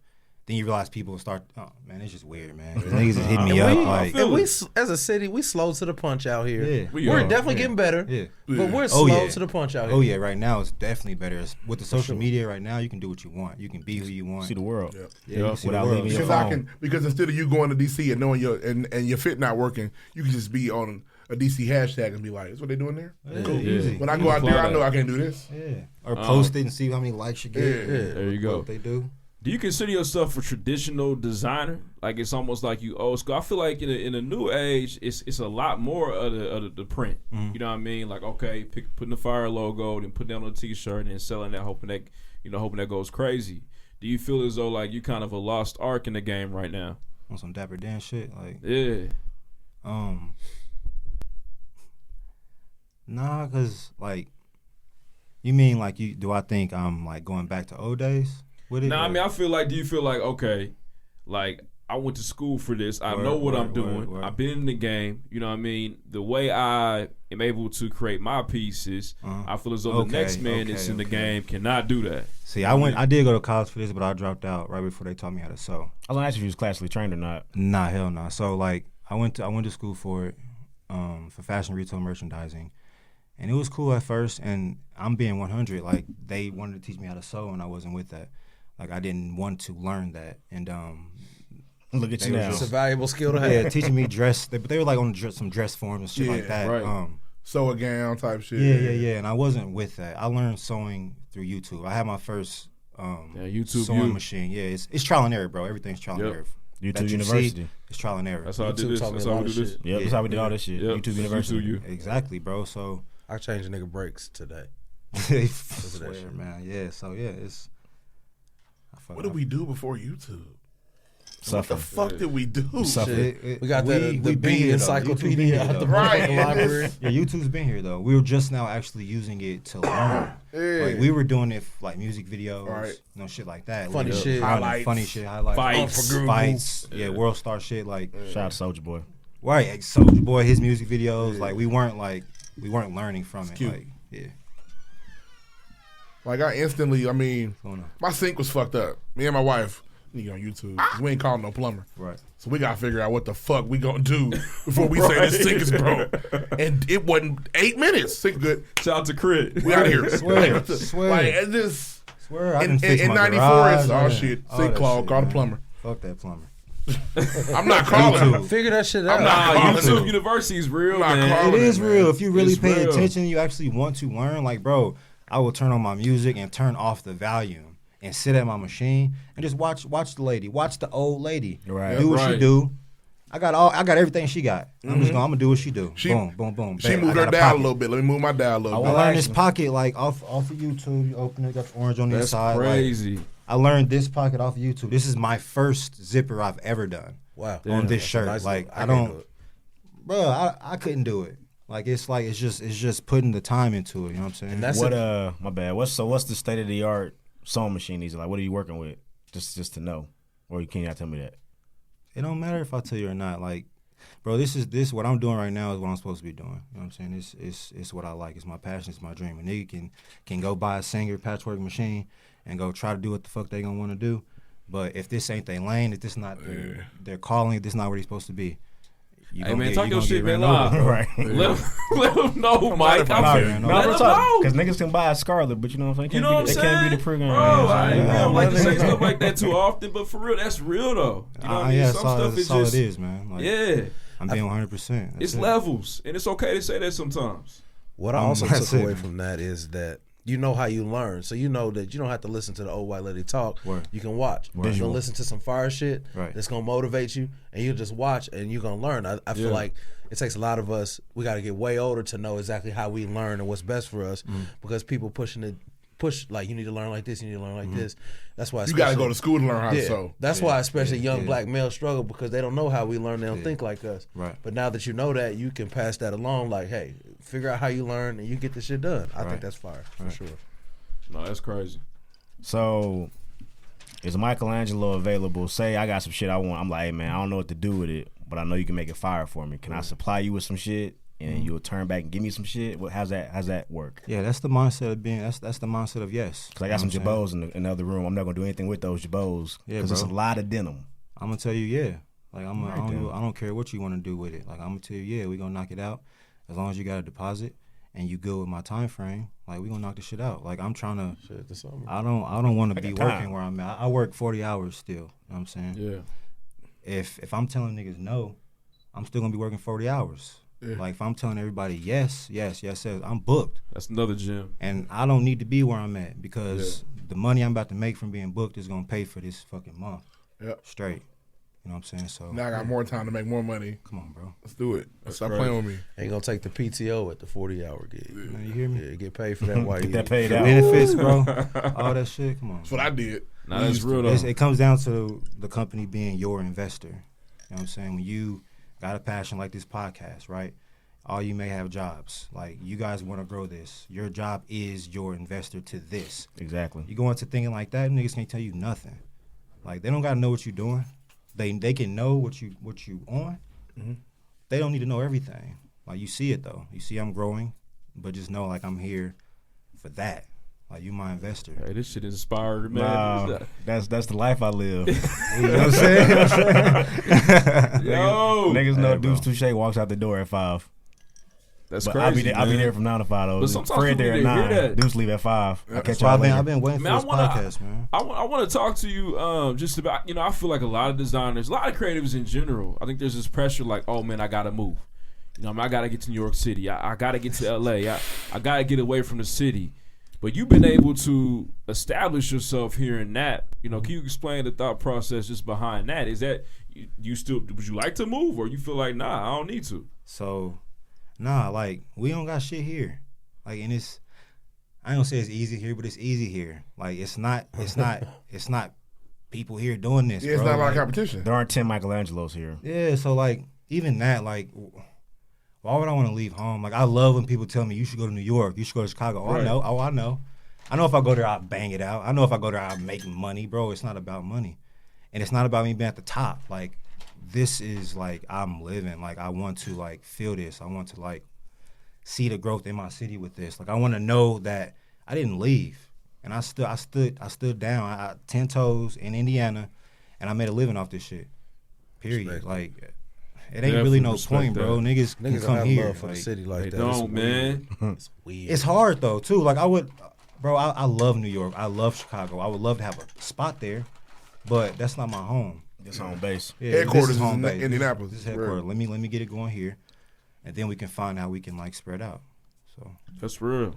Speaker 1: then you realize people start, oh, man, it's just weird, man. The niggas is hitting me up like,
Speaker 5: And we, as a city, we slow to the punch out here.
Speaker 1: yeah.
Speaker 5: We're definitely getting better,
Speaker 1: Yeah.
Speaker 5: but we're
Speaker 1: Oh,
Speaker 5: slow
Speaker 1: yeah.
Speaker 5: to the punch out here.
Speaker 1: Oh, yeah, right now it's definitely better. With the social media right now, you can do what you want. You can be who you want.
Speaker 3: See the world.
Speaker 1: Yeah, you can see the
Speaker 3: Without
Speaker 1: world.
Speaker 3: leaving your
Speaker 4: because
Speaker 3: phone.
Speaker 4: because instead of you going to DC and knowing and your fit not working, you can just be on a DC hashtag and be like, "That's what they doing there."
Speaker 1: Yeah,
Speaker 4: Cool.
Speaker 1: easy.
Speaker 4: When I go out there, I know I can do this.
Speaker 1: Yeah. Or post it and see how many likes you get.
Speaker 4: Yeah.
Speaker 2: There you go.
Speaker 1: What they do.
Speaker 2: Do you consider yourself a traditional designer? Like it's almost like you old school. I feel like in a new age, it's a lot more of the print. You know what I mean? Like okay, putting the fire logo and putting that on a T-shirt and selling that, hoping that goes crazy. Do you feel as though like you kind of a lost ark in the game right now?
Speaker 1: On some Dapper Dan shit. Like,
Speaker 2: Yeah.
Speaker 1: Nah, cause like, you mean like do I think I'm like going back to old days with it?
Speaker 2: No, I
Speaker 1: Or-
Speaker 2: mean I feel like. Do you feel like okay, like I went to school for this. I know what I'm doing.
Speaker 1: word.
Speaker 2: I've been in the game. You know what I mean? The way I am able to create my pieces, I feel as though the next man that's in the game cannot do that.
Speaker 1: See, I did go to college for this, but I dropped out right before they taught me how to sew.
Speaker 3: I was gonna ask you if you was classically trained or not.
Speaker 1: Nah, hell no. So like, I went to school for it, for fashion retail merchandising, and it was cool at first. And I'm being 100. Like they wanted to teach me how to sew, and I wasn't with that. Like I didn't want to learn that, and
Speaker 3: Look at you
Speaker 1: They
Speaker 3: now.
Speaker 1: was
Speaker 5: It's a valuable skill to have.
Speaker 1: yeah, teaching me dress. But they were like on some dress forms and shit like that.
Speaker 2: right.
Speaker 4: sew a gown type shit.
Speaker 1: Yeah. And I wasn't with that. I learned sewing through YouTube. I had my first
Speaker 2: YouTube
Speaker 1: sewing machine. Yeah, it's trial and error, bro. Everything's trial and error.
Speaker 3: YouTube University.
Speaker 1: It's trial and error.
Speaker 2: That's how I did this. That's how we do this.
Speaker 3: Yeah, that's how we did all this shit.
Speaker 2: Yep.
Speaker 3: YouTube University.
Speaker 1: Exactly, bro. So
Speaker 5: I changed a nigga brakes today.
Speaker 1: swear, man. Yeah. So yeah, it's.
Speaker 4: What did we do before YouTube?
Speaker 3: Suffer.
Speaker 4: What the fuck did we do?
Speaker 5: We got the B encyclopedia out the library.
Speaker 1: Yeah, YouTube's been here though. We were just now actually using it to learn. Like we were doing it for, like music videos, shit like that.
Speaker 5: Funny shit,
Speaker 1: highlights, fights. Yeah, world star shit. Like
Speaker 3: shout out to Soulja Boy.
Speaker 1: Right, Soulja Boy, his music videos. Like we weren't learning from it. Like
Speaker 4: Like I instantly, my sink was fucked up. Me and my wife, nigga on YouTube, 'cause we ain't calling no plumber.
Speaker 1: Right.
Speaker 4: So we gotta figure out what the fuck we gonna do before we say this sink is broke. And it wasn't 8 minutes. Sink good.
Speaker 2: Shout out to Crit.
Speaker 4: We out of here.
Speaker 1: Swear.
Speaker 4: Like it just
Speaker 1: swear.
Speaker 4: in 94 it's shit. Sink clog. Call the plumber.
Speaker 1: Fuck that plumber.
Speaker 4: I'm not calling him.
Speaker 5: Figure that shit out.
Speaker 2: YouTube University is real, man.
Speaker 1: It is real. If you really
Speaker 2: It's
Speaker 1: pay
Speaker 2: real.
Speaker 1: attention, you actually want to learn. Like, bro, I will turn on my music and turn off the volume and sit at my machine and just watch the lady, watch the old lady,
Speaker 3: Right.
Speaker 1: do what she do. I got everything she got. I'm gonna do what she do. Boom.
Speaker 4: She moved her dial a little bit. Let me move my dial a little bit.
Speaker 1: I learned this pocket like off of YouTube. You open it, got the orange on the inside.
Speaker 2: That's crazy.
Speaker 1: I learned this pocket off of YouTube. This is my first zipper I've ever done.
Speaker 5: Wow.
Speaker 1: On this shirt.
Speaker 5: Nice
Speaker 1: like
Speaker 5: look.
Speaker 1: I don't, bro. I couldn't do it. It's just putting the time into it. You know what I'm saying?
Speaker 5: And that's
Speaker 3: my bad. What's the state of the art sewing machine these are like? What are you working with? Just to know, or you can't tell me that.
Speaker 1: It don't matter if I tell you or not. Like, bro, this what I'm doing right now is what I'm supposed to be doing. You know what I'm saying? It's what I like. It's my passion. It's my dream. A nigga can go buy a Singer patchwork machine and go try to do what the fuck they gonna want to do. But if this ain't their lane, if this not their calling, if this not where they supposed to be.
Speaker 2: Hey man, talk your shit, man. Live.
Speaker 3: Right.
Speaker 2: Let them know, Mike. Let them know.
Speaker 3: Because niggas can buy a Scarlet, but you know what I'm saying?
Speaker 2: You know what I'm saying?
Speaker 3: They can't be the program.
Speaker 2: Bro, I don't like to say stuff like that too often, but for real, that's real though. You know what I mean? Some stuff is
Speaker 1: all
Speaker 2: just
Speaker 1: it is, man. Like, I'm being 100%.
Speaker 2: It's levels, and it's okay to say that sometimes.
Speaker 5: What I also took away from that is that you know how you learn. So you know that you don't have to listen to the old white lady talk.
Speaker 1: Word.
Speaker 5: You can watch. You're going to listen to some fire shit that's going to motivate you, and you just watch, and you're going to learn. I feel like it takes a lot of us, we got to get way older to know exactly how we learn and what's best for us, because people push, like, you need to learn like this, you need to learn like this. That's why
Speaker 4: you got to go to school to learn how to sew.
Speaker 5: That's why especially young black males struggle, because they don't know how we learn. They don't think like us.
Speaker 1: Right.
Speaker 5: But now that you know that, you can pass that along, like, hey, figure out how you learn, and you get this shit done. I think that's fire, for sure.
Speaker 2: No, that's crazy.
Speaker 3: So, is Michelangelo available? Say I got some shit I want. I'm like, hey man, I don't know what to do with it, but I know you can make it fire for me. Can I supply you with some shit, and you'll turn back and give me some shit? How's that work?
Speaker 1: Yeah, that's the mindset of being. That's the mindset of yes.
Speaker 3: Cause I got some jabos in the other room. I'm not gonna do anything with those jabos.
Speaker 1: Yeah,
Speaker 3: because it's a lot of denim.
Speaker 1: I'm gonna tell you, yeah. Like I don't care what you want to do with it. Like I'm gonna tell you, yeah, we gonna knock it out as long as you got a deposit and you good with my time frame. Like we gonna knock the shit out. Like I'm trying to. I don't want to be working where I'm at. I work 40 hours still. You know what I'm saying?
Speaker 2: Yeah.
Speaker 1: If I'm telling niggas no, I'm still gonna be working 40 hours. Yeah. Like if I'm telling everybody yes, I'm booked.
Speaker 2: That's another gym.
Speaker 1: And I don't need to be where I'm at because the money I'm about to make from being booked is gonna pay for this fucking month. Straight. You know what I'm saying? So
Speaker 4: now I got more time to make more money.
Speaker 1: Come on, bro.
Speaker 4: Let's do it. Stop playing with me.
Speaker 5: Ain't gonna take the PTO at the 40-hour gig.
Speaker 1: Yeah. You hear me?
Speaker 5: Yeah, get paid for that while you
Speaker 3: get paid out.
Speaker 1: Benefits, bro. All that shit. Come on.
Speaker 4: That's what I did.
Speaker 2: Nah, that's real though.
Speaker 1: It comes down to the company being your investor. You know what I'm saying? When you got a passion like this podcast, right? All you may have jobs. Like you guys want to grow this. Your job is your investor to this.
Speaker 3: Exactly.
Speaker 1: You go into thinking like that, niggas can't tell you nothing. Like they don't gotta know what you're doing. They can know what you on. Mm-hmm. They don't need to know everything. Like you see it though. You see I'm growing, but just know like I'm here for that. Like you my investor.
Speaker 2: Hey, this shit inspired, man.
Speaker 3: Nah, that's the life I live.
Speaker 1: You know what I'm saying?
Speaker 2: Yo,
Speaker 3: niggas know Deuce Touché walks out the door at 5.
Speaker 2: That's
Speaker 3: but
Speaker 2: crazy.
Speaker 3: I'll be there from 9 to 5 though.
Speaker 2: But sometimes
Speaker 3: Fred there at 9.
Speaker 2: That.
Speaker 3: Deuce leave at 5. I'll catch
Speaker 1: y'all
Speaker 3: later.
Speaker 1: I've been waiting for this podcast, man.
Speaker 2: I want to talk to you just about, I feel like a lot of designers, a lot of creatives in general, I think there's this pressure like, oh man, I gotta move. You know, I gotta get to New York City. I gotta get to LA. I gotta get away from the city. But you've been able to establish yourself here in that. You know, can you explain the thought process just behind that? Is that you still would you like to move, or you feel like nah, I don't need to?
Speaker 1: So, nah, like we don't got shit here. Like, and it's I ain't gonna say it's easy here, but it's easy here. Like it's not people here doing this.
Speaker 4: Yeah, it's
Speaker 1: bro.
Speaker 4: not a lot of
Speaker 1: Like,
Speaker 4: competition.
Speaker 3: There aren't 10 Michelangelos here.
Speaker 1: yeah, so like even that, like why would I want to leave home? Like I love when people tell me you should go to New York, you should go to Chicago. Oh,
Speaker 2: Right.
Speaker 1: I know. Oh, I know. I know if I go there, I'll bang it out. I know if I go there, I'll make money, bro. It's not about money. And it's not about me being at the top. Like this is like I'm living. Like I want to like feel this. I want to like see the growth in my city with this. Like I want to know that I didn't leave. And I stood down. I 10 toes in Indiana, and I made a living off this shit. Period.
Speaker 5: Respect.
Speaker 1: Like, it ain't really no
Speaker 2: Respect
Speaker 1: point, bro.
Speaker 2: that.
Speaker 1: Niggas can
Speaker 5: Niggas don't
Speaker 1: come
Speaker 5: have
Speaker 1: here.
Speaker 5: love for the
Speaker 1: Like,
Speaker 5: city like
Speaker 2: They
Speaker 5: that.
Speaker 2: don't, man.
Speaker 5: It's weird.
Speaker 1: it's hard though too. Like I love New York. I love Chicago. I would love to have a spot there, but that's not my home.
Speaker 3: It's home base.
Speaker 1: Yeah,
Speaker 4: Headquarters
Speaker 1: this
Speaker 4: is
Speaker 1: home
Speaker 4: in
Speaker 1: base.
Speaker 4: Indianapolis.
Speaker 1: This is headquarters. Let me get it going here, and then we can find how we can like spread out. So
Speaker 2: That's real.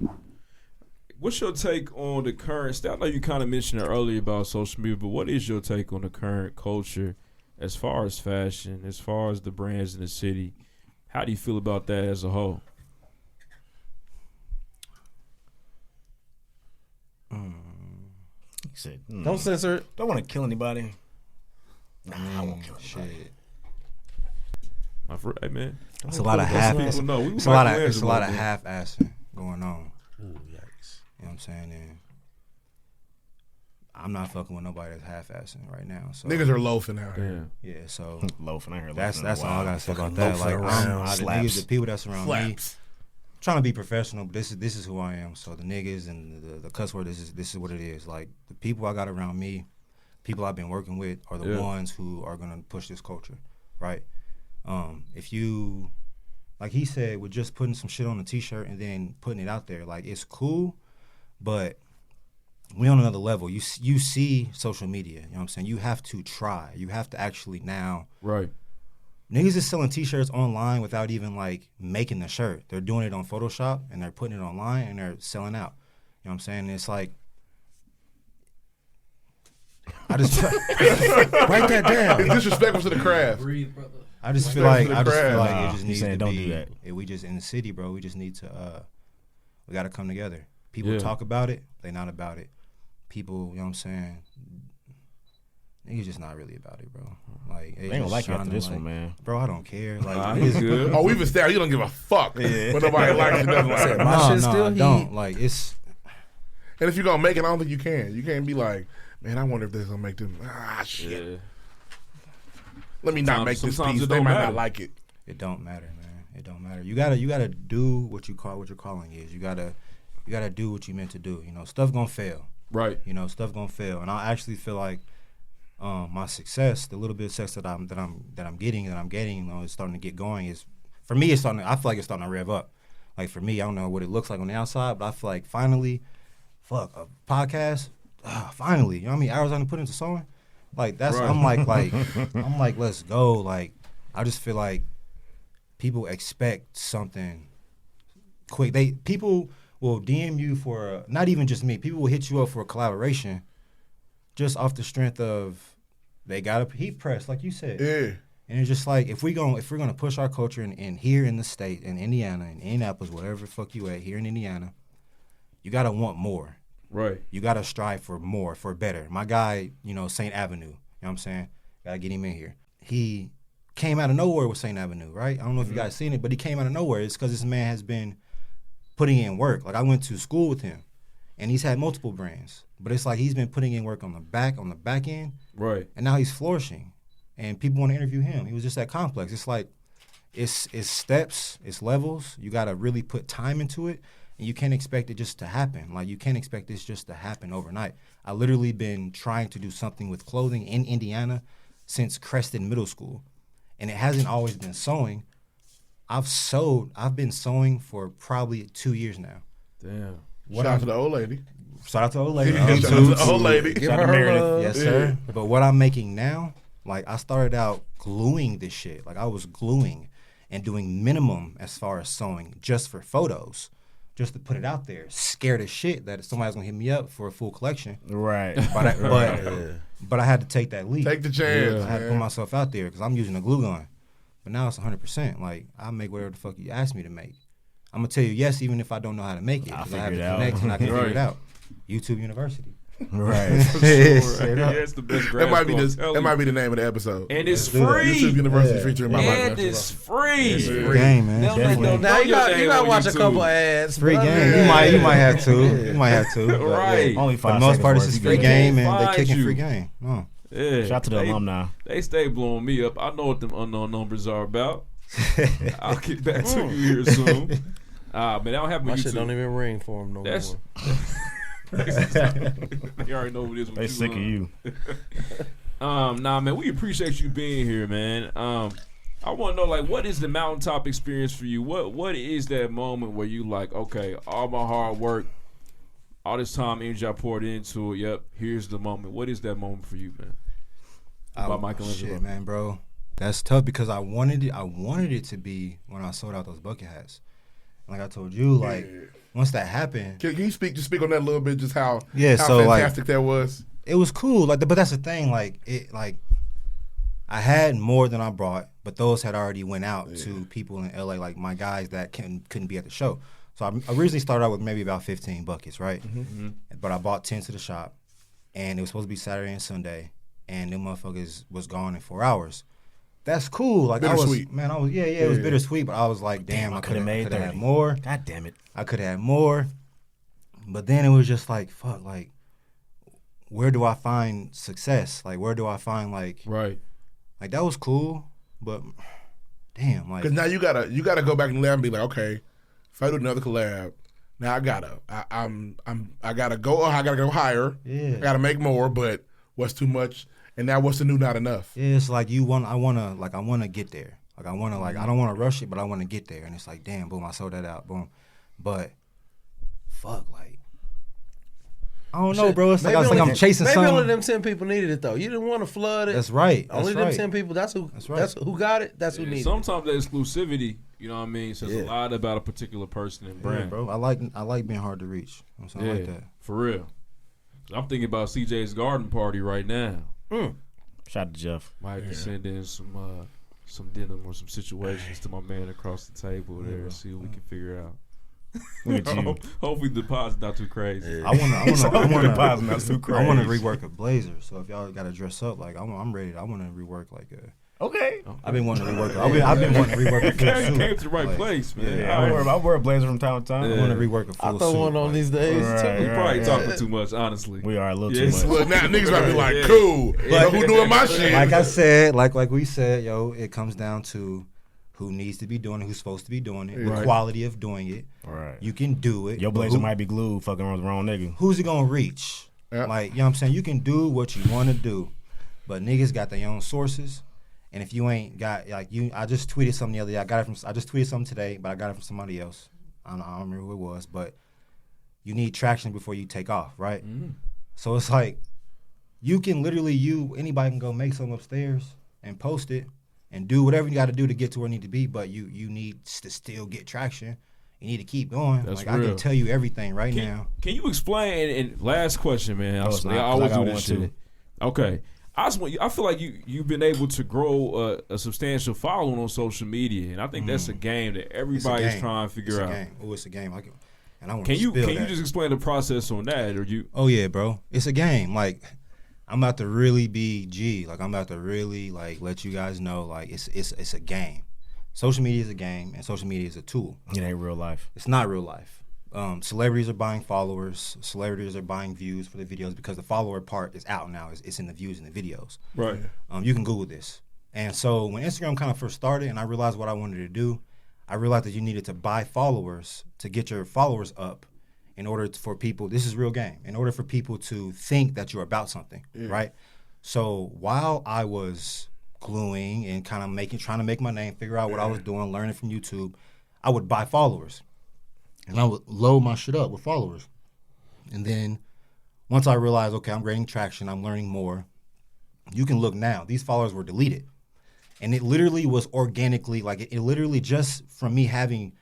Speaker 2: What's your take on the current? I know you kind of mentioned it earlier about social media, but what is your take on the current culture, as far as fashion, as far as the brands in the city? How do you feel about that as a whole?
Speaker 3: He said,
Speaker 5: Don't censor it.
Speaker 3: don't want to kill anybody. Nah, I won't kill anybody.
Speaker 1: shit.
Speaker 2: Hey man,
Speaker 1: It's a lot of half.
Speaker 2: people know. We
Speaker 1: It's a lot of
Speaker 2: Michelangelo, man.
Speaker 1: half-assing going on.
Speaker 5: Ooh, yikes.
Speaker 1: You know what I'm saying? And I'm not fucking with nobody that's half-assing right now. So
Speaker 4: Niggas are loafing out here.
Speaker 2: Yeah.
Speaker 1: yeah, so
Speaker 3: Loafing. I heard
Speaker 1: that's
Speaker 3: loafing.
Speaker 1: all I gotta say about that.
Speaker 5: loafing
Speaker 1: Like
Speaker 5: around,
Speaker 1: the
Speaker 3: slaps.
Speaker 1: niggas, the people that's around me,
Speaker 4: Flaps.
Speaker 1: trying to be professional, but this is who I am. So the niggas and the cuss word, this is what it is. Like the people I got around me, people I've been working with are the
Speaker 2: Yeah.
Speaker 1: ones who are gonna push this culture, right? If you, like he said, with just putting some shit on a t-shirt and then putting it out there, like it's cool, but we on another level. You see social media, you know what I'm saying? You have to try. You have to actually now.
Speaker 2: Right.
Speaker 1: Niggas is selling t-shirts online without even like making the shirt. They're doing it on Photoshop and they're putting it online and they're selling out. You know what I'm saying? It's like I just
Speaker 5: Write that down.
Speaker 4: It's disrespectful to the craft.
Speaker 6: Breathe, brother.
Speaker 1: I just feel
Speaker 4: Respect
Speaker 1: like
Speaker 4: to the
Speaker 1: it
Speaker 4: craft.
Speaker 1: just
Speaker 3: He's
Speaker 1: needs
Speaker 3: saying
Speaker 1: to
Speaker 3: don't
Speaker 1: be.
Speaker 3: do that.
Speaker 1: We just in the city, bro. We just need to. We got to come together. People
Speaker 2: Yeah.
Speaker 1: talk about it. They not about it. People, you know what I'm saying? Niggas just not really about it, bro. Like
Speaker 3: They ain't gonna like you after this one, man.
Speaker 1: Bro, I don't care. Like
Speaker 2: Nah,
Speaker 1: niggas-
Speaker 2: he's good.
Speaker 4: Oh, we've established you don't give a fuck. But nobody likes it. Doesn't like it.
Speaker 5: My
Speaker 1: No,
Speaker 5: shit
Speaker 1: no,
Speaker 5: still
Speaker 1: I
Speaker 5: heat.
Speaker 1: don't. Like it's.
Speaker 4: And if you're gonna make it, I don't think you can. You can't be like, man, I wonder if this gonna make them. Ah, shit.
Speaker 2: Yeah.
Speaker 4: Let me not
Speaker 2: Sometimes-
Speaker 4: make this
Speaker 2: sometimes
Speaker 4: piece.
Speaker 2: it
Speaker 4: They
Speaker 2: don't
Speaker 4: might
Speaker 2: matter.
Speaker 4: not like it.
Speaker 1: It don't matter, man. It don't matter. You gotta do what your calling is. You gotta do what you meant to do. You know, stuff gonna fail.
Speaker 2: Right.
Speaker 1: You know, stuff gonna fail, and I actually feel like my success, the little bit of success that I'm getting, you know, is starting to get going. Is for me, it's starting. I feel like it's starting to rev up. Like for me, I don't know what it looks like on the outside, but I feel like finally, a podcast. Finally, you know how many hours I done put into sewing? Like that's
Speaker 2: Right.
Speaker 1: I'm like let's go. Like I just feel like people expect something quick. People will DM you for not even just me. People will hit you up for a collaboration just off the strength of they got a heat press, like you said.
Speaker 4: Yeah.
Speaker 1: And it's just like if we're gonna push our culture in here in the state, in Indiana, in Indianapolis, whatever the fuck you at here in Indiana, you gotta want more.
Speaker 2: Right.
Speaker 1: You gotta strive for more, for better. My guy, you know, St. Avenue, you know what I'm saying? Gotta get him in here. He came out of nowhere with St. Avenue, right? I don't know if you guys seen it, but he came out of nowhere. It's because this man has been putting in work. Like I went to school with him, and he's had multiple brands, but it's like he's been putting in work on the back end,
Speaker 2: Right.
Speaker 1: and now he's flourishing, and people want to interview him. He was just that complex. It's like it's steps, it's levels. You gotta really put time into it, and you can't expect it just to happen. Like you can't expect this just to happen overnight. I literally been trying to do something with clothing in Indiana since Creston Middle School, and it hasn't always been sewing. I've been sewing for probably 2 years now.
Speaker 2: Damn.
Speaker 4: Shout out to the old lady.
Speaker 1: Shout out to old lady.
Speaker 4: Shout out to the old lady.
Speaker 5: Give
Speaker 3: Shout out to
Speaker 5: her
Speaker 3: Meredith.
Speaker 5: love.
Speaker 1: Yes, sir. But what I'm making now, like I started out gluing this shit. Like I was gluing, and doing minimum as far as sewing just for photos, just to put it out there, scared as shit that somebody's gonna hit me up for a full collection.
Speaker 3: Right.
Speaker 1: But I had to take that leap.
Speaker 4: Take the chance.
Speaker 1: I had to put myself out there because I'm using a glue gun. But now it's 100%. Like, I make whatever the fuck you ask me to make. I'm gonna tell you yes, even if I don't know how to make it.
Speaker 3: I'll
Speaker 1: Because I have
Speaker 3: figure
Speaker 1: to
Speaker 3: it
Speaker 1: connect
Speaker 3: out.
Speaker 1: and I can
Speaker 2: Right.
Speaker 1: figure it out. YouTube University.
Speaker 3: Right.
Speaker 2: Straight up. That's the best
Speaker 4: That might be
Speaker 2: grasp, I'm telling
Speaker 4: that
Speaker 2: you.
Speaker 4: might be the name of the episode.
Speaker 2: And it's
Speaker 4: YouTube
Speaker 2: free.
Speaker 4: University featuring my
Speaker 2: And it's free.
Speaker 1: Free game, man.
Speaker 2: They'll
Speaker 1: Definitely.
Speaker 2: let
Speaker 5: Now
Speaker 2: know
Speaker 5: you
Speaker 2: your
Speaker 5: got
Speaker 2: name
Speaker 5: you got to
Speaker 2: on
Speaker 5: watch a
Speaker 2: YouTube.
Speaker 5: couple ads.
Speaker 1: Free
Speaker 5: but
Speaker 1: game.
Speaker 5: yeah.
Speaker 1: You might have to. You might have to. But,
Speaker 2: Right.
Speaker 1: yeah.
Speaker 3: Only
Speaker 1: For
Speaker 3: 5
Speaker 1: the most
Speaker 3: seconds
Speaker 1: part,
Speaker 3: worth.
Speaker 1: this is
Speaker 3: You
Speaker 1: free
Speaker 3: good.
Speaker 1: game, and
Speaker 2: Find
Speaker 1: they kicking
Speaker 2: you.
Speaker 1: free game. Oh.
Speaker 2: Yeah.
Speaker 3: Shout out to the alumni.
Speaker 2: They stay blowing me up. I know what them unknown numbers are about. I'll get back to you here soon. Man, I don't have my
Speaker 5: My
Speaker 2: YouTube.
Speaker 5: shit don't even ring for him no
Speaker 2: That's
Speaker 5: more.
Speaker 2: they already know what it is.
Speaker 3: They sick of you.
Speaker 2: Nah, man, we appreciate you being here, man. I want to know, like, what is the mountaintop experience for you? What is that moment where you like, okay, all my hard work, all this time, energy I poured into it. Yep, here's the moment. What is that moment for you, man? ByMichaelAngelo.
Speaker 1: Shit, man, bro. That's tough because I wanted it to be when I sold out those bucket hats. Like I told you, like once that happened,
Speaker 4: Can you speak on that a little bit? Just how
Speaker 1: so,
Speaker 4: fantastic that was.
Speaker 1: it was cool. Like, but that's the thing. Like I had more than I brought, but those had already went out to people in LA, like my guys that couldn't be at the show. So I originally started out with maybe about 15 buckets, right? Mm-hmm. But I bought 10 to the shop, and it was supposed to be Saturday and Sunday, and them motherfuckers was gone in 4 hours. That's cool. Like
Speaker 4: Bittersweet.
Speaker 1: It was bittersweet, but I was like, damn, I could have made that more.
Speaker 3: God damn it.
Speaker 1: I could have had more. But then it was just like, fuck, like, where do I find success? Like, where do I find, like,
Speaker 2: Right.
Speaker 1: like, that was cool, but damn, like,
Speaker 4: Because now you gotta go back and let and be like, okay, if I do another collab, now I gotta go higher.
Speaker 1: Yeah.
Speaker 4: I gotta make more, but what's too much? And now what's the new not enough?
Speaker 1: yeah, it's like I wanna get there. Like, I wanna, like, I don't wanna rush it, but I wanna get there. And it's like, damn, boom, I sold that out, boom. But, fuck, like, I don't know, bro. It's like, I'm chasing
Speaker 5: maybe
Speaker 1: something.
Speaker 5: only them 10 people needed it though. You didn't want to flood it.
Speaker 1: That's right.
Speaker 5: Only
Speaker 1: That's
Speaker 5: them
Speaker 1: right.
Speaker 5: 10 people. That's who got it. That's who needed it.
Speaker 2: Sometimes the exclusivity, you know what I mean, says a lot about a particular person and
Speaker 1: Yeah,
Speaker 2: brand.
Speaker 1: bro. I like being hard to reach. You know what I'm saying? I like that.
Speaker 2: For real. I'm thinking about CJ's garden party right now.
Speaker 3: Shout out to Jeff.
Speaker 2: Might have to send in some denim or some situations to my man across the table there and see what we can figure out.
Speaker 3: Look at you.
Speaker 2: Hopefully the deposit's not too crazy.
Speaker 1: I want to
Speaker 3: Not too crazy.
Speaker 1: I want to rework a blazer. So if y'all got to dress up, like I'm ready. I want to rework like a.
Speaker 3: Okay.
Speaker 1: I've been wanting to rework. I've been wanting to rework a full
Speaker 2: Came
Speaker 1: suit.
Speaker 2: to the right place, man.
Speaker 3: Yeah, I wear a blazer from time to time.
Speaker 1: I want to rework a full
Speaker 5: I
Speaker 1: suit.
Speaker 5: throw one on
Speaker 1: like,
Speaker 5: these days
Speaker 3: Right,
Speaker 5: too.
Speaker 2: We probably talking too much, honestly.
Speaker 3: We are a little
Speaker 2: Yes.
Speaker 3: too much.
Speaker 4: Look, now niggas might be like,
Speaker 2: Yeah.
Speaker 4: cool. But who doing my shit?
Speaker 1: Like I said, like we said, yo, it comes down to who needs to be doing it, who's supposed to be doing it, the quality of doing it.
Speaker 3: All right.
Speaker 1: You can do it.
Speaker 3: Your
Speaker 1: but
Speaker 3: blazer might be glued fucking with the wrong nigga.
Speaker 1: Who's it gonna reach?
Speaker 4: Yeah.
Speaker 1: Like, you know what I'm saying? You can do what you want to do, but niggas got their own sources. And if you ain't got, like, I just tweeted something the other day. I just tweeted something today, but I got it from somebody else. I don't remember who it was, but you need traction before you take off, right? Mm-hmm. So it's like, you can literally, anybody can go make something upstairs and post it and do whatever you got to do to get to where you need to be, but you need to still get traction. You need to keep going.
Speaker 2: That's
Speaker 1: like,
Speaker 2: real.
Speaker 1: I can tell you everything right now.
Speaker 2: Can you explain? And last question, man.
Speaker 3: it's
Speaker 2: I
Speaker 3: not,
Speaker 2: always
Speaker 3: I got
Speaker 2: do this
Speaker 3: one,
Speaker 2: shit.
Speaker 3: too.
Speaker 2: Okay. I feel like you've been able to grow a substantial following on social media, and I think that's a game that everybody's trying to figure out.
Speaker 1: It's a game. And I want
Speaker 2: Can
Speaker 1: to
Speaker 2: you
Speaker 1: spill that.
Speaker 2: just explain the process on that, or you?
Speaker 1: Oh yeah, bro. It's a game. Like, I'm about to really be G. Like, I'm about to really like let you guys know, like, it's a game. Social media is a game, and social media is a tool.
Speaker 3: It ain't real life.
Speaker 1: It's not real life. Celebrities are buying followers. Celebrities are buying views for the videos because the follower part is out now. It's in the views and the videos.
Speaker 2: Right.
Speaker 1: You can Google this. And so when Instagram kind of first started and I realized what I wanted to do, I realized that you needed to buy followers to get your followers up in order for people, this is real game, in order for people to think that you're about something, right? So while I was gluing and kind of trying to make my name, figure out what I was doing, learning from YouTube, I would buy followers. And I would load my shit up with followers. And then once I realized, okay, I'm gaining traction, I'm learning more, you can look now. These followers were deleted. And it literally was organically, like it literally just from me having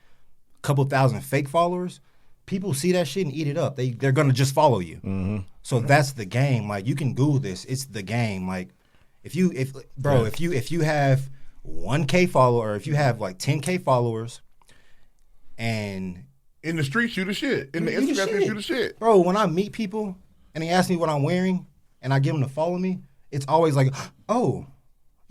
Speaker 1: a couple thousand fake followers, people see that shit and eat it up. They're gonna just follow you.
Speaker 3: Mm-hmm.
Speaker 1: So that's the game. Like you can Google this. It's the game. Like if you have 1K follower, or if you have like 10K followers, and
Speaker 4: in the street, shoot a shit. In the Instagram, shoot a shit.
Speaker 1: Bro, when I meet people and they ask me what I'm wearing and I get them to follow me, it's always like, oh,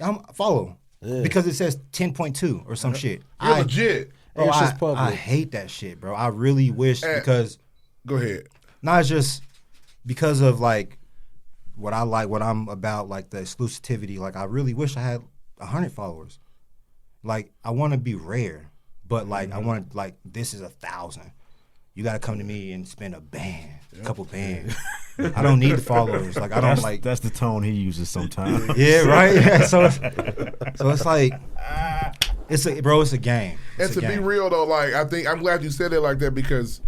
Speaker 1: I'm follow. Yeah. Because it says 10.2 or some shit.
Speaker 4: You're legit.
Speaker 1: Bro, I hate that shit, bro. I really wish because.
Speaker 4: Go ahead.
Speaker 1: No, it's just because of like what I like, what I'm about, like the exclusivity. Like I really wish I had 100 followers. Like I want to be rare. But like I want like this is 1,000. You gotta come to me and spend a couple bands. I don't need the followers. Like I don't like.
Speaker 3: That's the tone he uses sometimes.
Speaker 1: Yeah, right. Yeah, so it's like it's a game.
Speaker 4: And to be real though, like I'm glad you said it like that because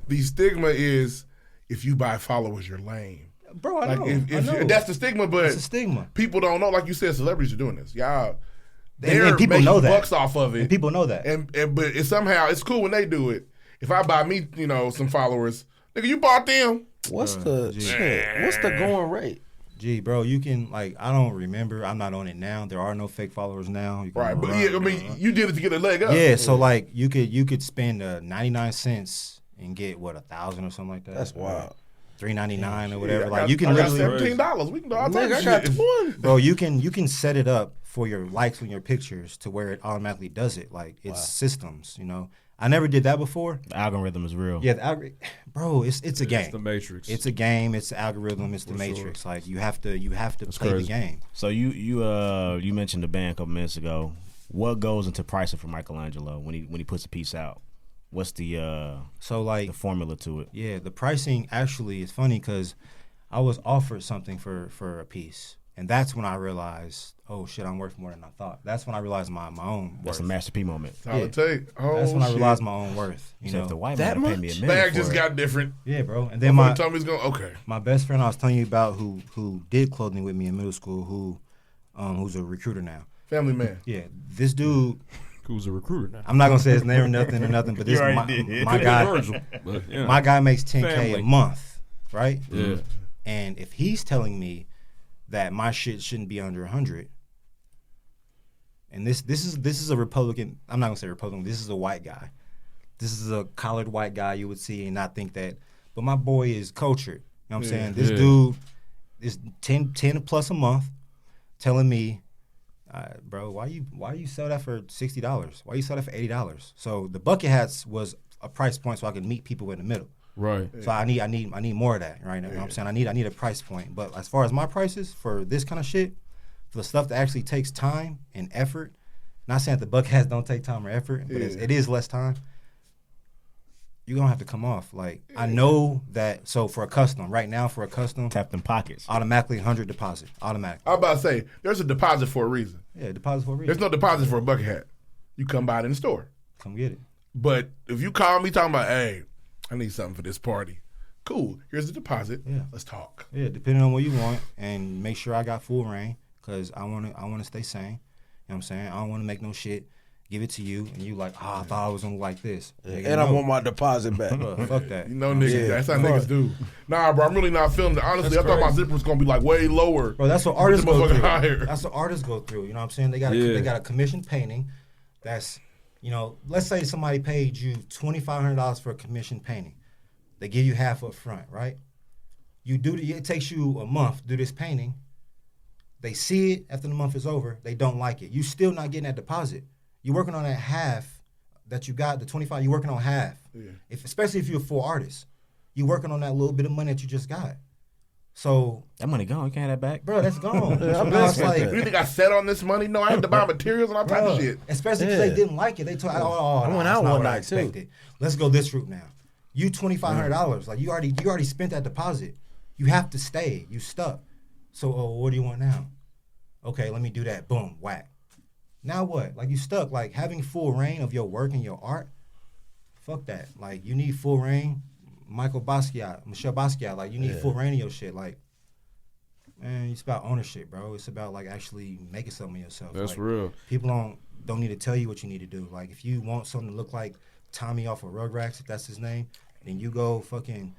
Speaker 4: the stigma is if you buy followers, you're lame.
Speaker 1: Bro, I
Speaker 4: like
Speaker 1: know.
Speaker 4: If that's the stigma, but
Speaker 1: it's a stigma.
Speaker 4: People don't know. Like you said, celebrities are doing this. Y'all.
Speaker 1: And people know that.
Speaker 4: Bucks off of it.
Speaker 1: And people know that.
Speaker 4: But it's cool when they do it. If I buy me, some followers, nigga, you bought them.
Speaker 5: What's the going rate?
Speaker 1: Gee, bro, you can I don't remember. I'm not on it now. There are no fake followers now.
Speaker 4: Right, but you did it to get a leg up.
Speaker 1: Yeah, so like you could spend 99 cents and get what 1,000 or something like that.
Speaker 5: That's wild.
Speaker 1: $3.99 or whatever. Like you can literally
Speaker 4: $17. We can do all types of shit.
Speaker 5: I got one.
Speaker 1: Bro, you can set it up for your likes on your pictures to where it automatically does it. Like it's systems, I never did that before.
Speaker 3: The algorithm is real.
Speaker 1: Yeah, bro, it's a game.
Speaker 2: It's the Matrix.
Speaker 1: It's a game. It's the algorithm. It's the Matrix. Sure. Like you have to play the game.
Speaker 3: So you mentioned the band a couple minutes ago. What goes into pricing for Michelangelo when he puts a piece out? What's the the formula to it? Yeah, the pricing actually is funny because I was offered something for a piece, and that's when I realized, oh shit, I'm worth more than I thought. That's when I realized my own worth. That's a Master P moment.
Speaker 4: That's when
Speaker 1: I realized my own worth. You know,
Speaker 3: the white
Speaker 5: that
Speaker 3: man
Speaker 5: much?
Speaker 3: paid me a million
Speaker 4: Bag
Speaker 3: for
Speaker 4: just
Speaker 3: it.
Speaker 4: got different.
Speaker 1: Yeah, bro. And then my
Speaker 4: best
Speaker 1: friend I was telling you about who did clothing with me in middle school, who's a recruiter now.
Speaker 4: Family man.
Speaker 1: Yeah, this dude.
Speaker 2: Who's a recruiter now?
Speaker 1: I'm not gonna say his name or nothing, but this my guy. My guy makes $10K a month, right?
Speaker 2: Yeah.
Speaker 1: And if he's telling me that my shit shouldn't be under 100, and this is a Republican. I'm not gonna say Republican. This is a white guy. This is a collared white guy you would see and not think that. But my boy is cultured. You know what I'm saying? This dude is 10 plus a month, telling me. Bro, why you sell that for $60? Why you sell that for $80? So the bucket hats was a price point so I could meet people in the middle.
Speaker 2: Right.
Speaker 1: So I need more of that, right? You know what I'm saying? I need a price point. But as far as my prices for this kind of shit, for the stuff that actually takes time and effort, not saying that the bucket hats don't take time or effort, but it is less time. You're gonna have to come off. Like I know that. So for a custom, right now for a custom,
Speaker 3: tap them pockets.
Speaker 1: Automatically 100 deposit. Automatic.
Speaker 4: I'm about to say there's a deposit for a reason.
Speaker 1: Yeah, deposit for a reason.
Speaker 4: There's no deposit for a bucket hat. You come buy it in the store.
Speaker 1: Come get it.
Speaker 4: But if you call me talking about, hey, I need something for this party. Cool. Here's the deposit. Yeah. Let's talk.
Speaker 1: Yeah, depending on what you want, and make sure I got full reign because I want to stay sane. You know what I'm saying? I don't want to make no shit. Give it to you, and you like, I thought I was gonna like this.
Speaker 5: And I want my deposit back.
Speaker 1: Fuck that.
Speaker 4: Niggas, that's how niggas do. Nah, bro, I'm really not feeling it. Honestly, I thought my zipper was gonna be like way lower.
Speaker 1: Bro, that's what artists go through. That's what artists go through. You know what I'm saying? They got a commissioned painting. That's, let's say somebody paid you $2,500 for a commissioned painting. They give you half up front, right? It takes you a month to do this painting. They see it after the month is over. They don't like it. You still not getting that deposit. You're working on that half that you got, the 25, you're working on half. Yeah. Especially if you're a full artist. You're working on that little bit of money that you just got. So
Speaker 3: that money gone. You can't have that back.
Speaker 1: Bro, that's gone. So
Speaker 4: you think I set on this money? No, I had to buy materials and all type of shit.
Speaker 1: Especially because they didn't like it. They told I went out one night too. Let's go this route now. You $2,500. Like you already spent that deposit. You have to stay. You stuck. So what do you want now? Okay, let me do that. Boom, whack. Now what? Like you stuck. Like having full reign of your work and your art. Fuck that. Like you need full reign. Michelle Basquiat. Like you need full reign of your shit. Like man, it's about ownership, bro. It's about like actually making something of yourself.
Speaker 2: That's
Speaker 1: like,
Speaker 2: real.
Speaker 1: People don't need to tell you what you need to do. Like if you want something to look like Tommy off of Rugrats, if that's his name, then you go fucking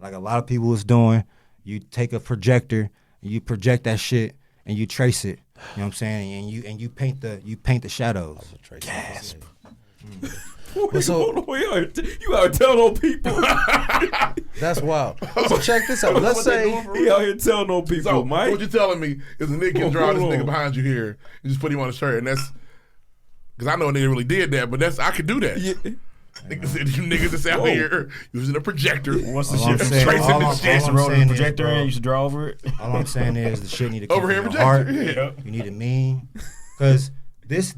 Speaker 1: like a lot of people is doing. You take a projector and you project that shit and you trace it. You know what I'm saying? And you paint the shadows.
Speaker 5: Gasp.
Speaker 2: So you out here telling on people.
Speaker 5: That's wild. So check this out. Let's say
Speaker 2: he out here telling on people,
Speaker 4: So
Speaker 2: Mike.
Speaker 4: what you telling me is a nigga can draw this nigga behind you here and just put him on a shirt, and that's because I know a nigga really did that, but I could do that.
Speaker 2: Yeah.
Speaker 4: Niggas said you niggas that's out here using a projector.
Speaker 3: What's the
Speaker 1: All I'm
Speaker 3: shit?
Speaker 1: saying-
Speaker 3: Tracing
Speaker 1: all
Speaker 3: the
Speaker 1: I'm-
Speaker 3: shit.
Speaker 1: all I'm
Speaker 3: Roll the
Speaker 1: saying is,
Speaker 3: projector
Speaker 1: bro,
Speaker 3: in. You should draw over it.
Speaker 1: All I'm saying is the shit need to come
Speaker 4: Over here,
Speaker 1: from your heart.
Speaker 4: projector. Yeah.
Speaker 1: You need to mean, because this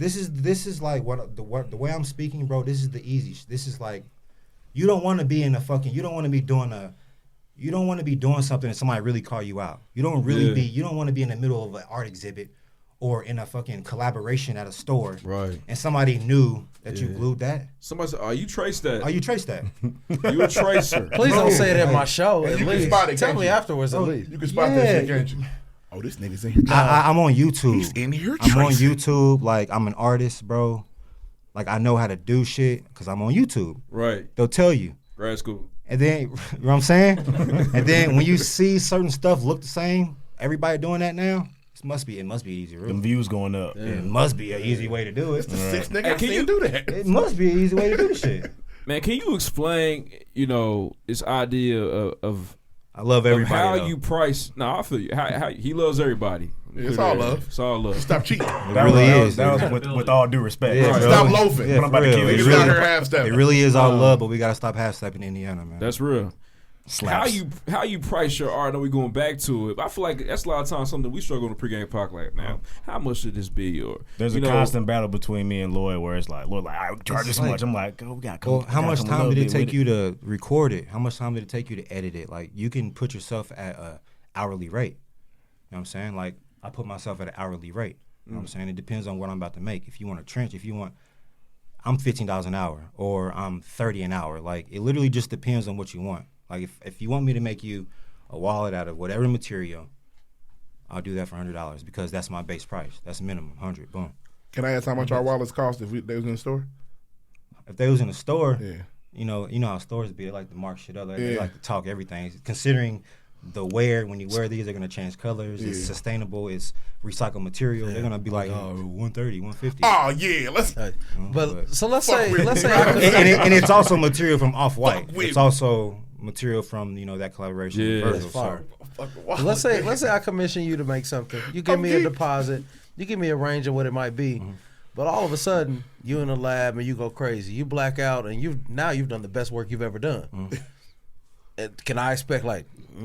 Speaker 1: is like the way I'm speaking, bro. This is the easy. This is like you don't want to be in a fucking. You don't want to be doing something and somebody really call you out. You don't really You don't want to be in the middle of an art exhibit or in a fucking collaboration at a store,
Speaker 5: right,
Speaker 1: and somebody knew that you glued that.
Speaker 2: Somebody said, "Oh, you traced that?
Speaker 1: Oh, you traced that?
Speaker 2: You a tracer?"
Speaker 5: please don't say it at my show.
Speaker 4: And
Speaker 5: At
Speaker 4: you can
Speaker 5: least
Speaker 4: spot it,
Speaker 5: tell
Speaker 4: can't
Speaker 5: me
Speaker 4: you?
Speaker 5: afterwards. At least
Speaker 4: You can spot that shit, can't you? Oh, this nigga's in here.
Speaker 1: I'm on YouTube.
Speaker 4: He's in here
Speaker 1: I'm on
Speaker 4: tracing.
Speaker 1: YouTube. Like I'm an artist, bro. Like I know how to do shit because I'm on YouTube.
Speaker 2: Right.
Speaker 1: They'll tell you.
Speaker 2: Grad school.
Speaker 1: And then, you know what I'm saying? And then when you see certain stuff look the same, everybody doing that now, it must be an easy route.
Speaker 3: Them views going up.
Speaker 1: It must be an easy way to do it.
Speaker 4: The six nigga I
Speaker 2: can
Speaker 4: seen
Speaker 2: you
Speaker 4: do that.
Speaker 1: It must be an easy way to do the shit.
Speaker 2: Man, can you explain, this idea of
Speaker 1: I love everybody.
Speaker 2: how
Speaker 1: though.
Speaker 2: you price? No, I feel you. How he loves everybody.
Speaker 4: It's all love.
Speaker 2: It's all love.
Speaker 4: Stop cheating.
Speaker 3: That
Speaker 1: really
Speaker 3: was,
Speaker 1: is.
Speaker 3: That was with all due respect.
Speaker 1: Yeah, bro.
Speaker 4: Stop loafing.
Speaker 1: Yeah,
Speaker 3: But I'm about
Speaker 1: for
Speaker 3: to
Speaker 1: real.
Speaker 3: kill you.
Speaker 1: It
Speaker 4: Niggas
Speaker 1: really-
Speaker 4: out here half stepping.
Speaker 1: It really is all love, but we gotta stop half stepping in Indiana, man.
Speaker 2: That's real.
Speaker 3: Slaps.
Speaker 2: How you price your art? I know we going back to it. I feel like that's a lot of times something we struggle in the pregame park. Like, man, how much should this be? Or
Speaker 3: There's a constant battle between me and Lloyd where it's like, Lloyd, like, I charge this
Speaker 1: like-
Speaker 3: much. I'm like, oh, we got to come.
Speaker 1: Well, how much time did it take you to record it? How much time did it take you to edit it? Like, you can put yourself at a hourly rate. You know what I'm saying? Like, I put myself at an hourly rate. You know what I'm saying? It depends on what I'm about to make. If you want a trench, I'm $15 an hour or I'm $30 an hour. Like, it literally just depends on what you want. Like, if you want me to make you a wallet out of whatever material, I'll do that for $100 because that's my base price. That's minimum, 100, boom.
Speaker 4: Can I ask how much our wallets cost if they was in the store?
Speaker 1: If they was in a store,
Speaker 4: Yeah.
Speaker 1: you know how stores be. They like to mark shit up. They
Speaker 4: Yeah.
Speaker 1: like to talk everything. Considering the wear, when you wear these, they're gonna change colors. It's
Speaker 4: Yeah.
Speaker 1: sustainable. It's recycled material. They're gonna be like, oh, 130, 150.
Speaker 4: Oh yeah, let's.
Speaker 5: But so let's
Speaker 4: Fuck
Speaker 5: say
Speaker 4: with
Speaker 5: let's
Speaker 4: it.
Speaker 5: say
Speaker 1: and it's also material from Off-White.
Speaker 4: Fuck with
Speaker 1: It's
Speaker 4: it.
Speaker 1: also material from that collaboration.
Speaker 2: Yeah.
Speaker 1: with Virgil.
Speaker 5: That's fire.
Speaker 1: So,
Speaker 5: let's say I commission you to make something. You give me a deposit. You give me a range of what it might be. But all of a sudden, you in the lab and you go crazy. You black out and you've done the best work you've ever done. And can I expect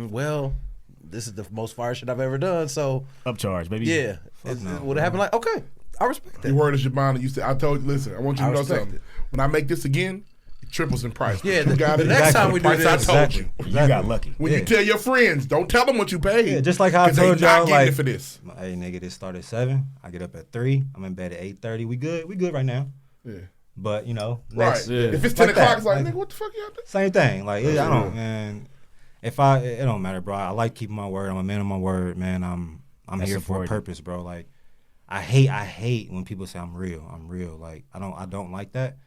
Speaker 5: well, this is the most fire shit I've ever done. So
Speaker 3: Upcharge, baby.
Speaker 5: yeah,
Speaker 1: no,
Speaker 5: would it happen like okay? I respect that.
Speaker 4: You word is your bond. You said, I told you, listen, I want you
Speaker 5: I
Speaker 4: to know
Speaker 5: respect
Speaker 4: something.
Speaker 5: it.
Speaker 4: When I make this again, it triples in price.
Speaker 5: Yeah,
Speaker 4: you got
Speaker 5: the
Speaker 4: it.
Speaker 5: next time we do
Speaker 4: Price I
Speaker 5: this-
Speaker 4: told
Speaker 1: exactly.
Speaker 4: you.
Speaker 3: You got lucky.
Speaker 4: When you tell your friends, don't tell them what you paid.
Speaker 1: Yeah, just like how I
Speaker 4: 'cause they
Speaker 1: told
Speaker 4: not
Speaker 1: y'all,
Speaker 4: getting
Speaker 1: like,
Speaker 4: it for this.
Speaker 1: hey nigga, this started at 7. I get up at 3. I'm in bed at 8:30. We good right now.
Speaker 4: Yeah.
Speaker 1: But
Speaker 4: Right.
Speaker 1: next,
Speaker 2: Yeah.
Speaker 4: If it's 10
Speaker 1: Like
Speaker 4: o'clock,
Speaker 1: that.
Speaker 4: it's like,
Speaker 1: Like-
Speaker 4: nigga, what the fuck you out there?
Speaker 1: same thing. Like I don't, man. It don't matter, bro. I like keeping my word. I'm a man of my word, man. I'm
Speaker 3: That's
Speaker 1: here for a
Speaker 3: important.
Speaker 1: purpose, bro. Like I hate when people say I'm real. I'm real. Like I don't like that.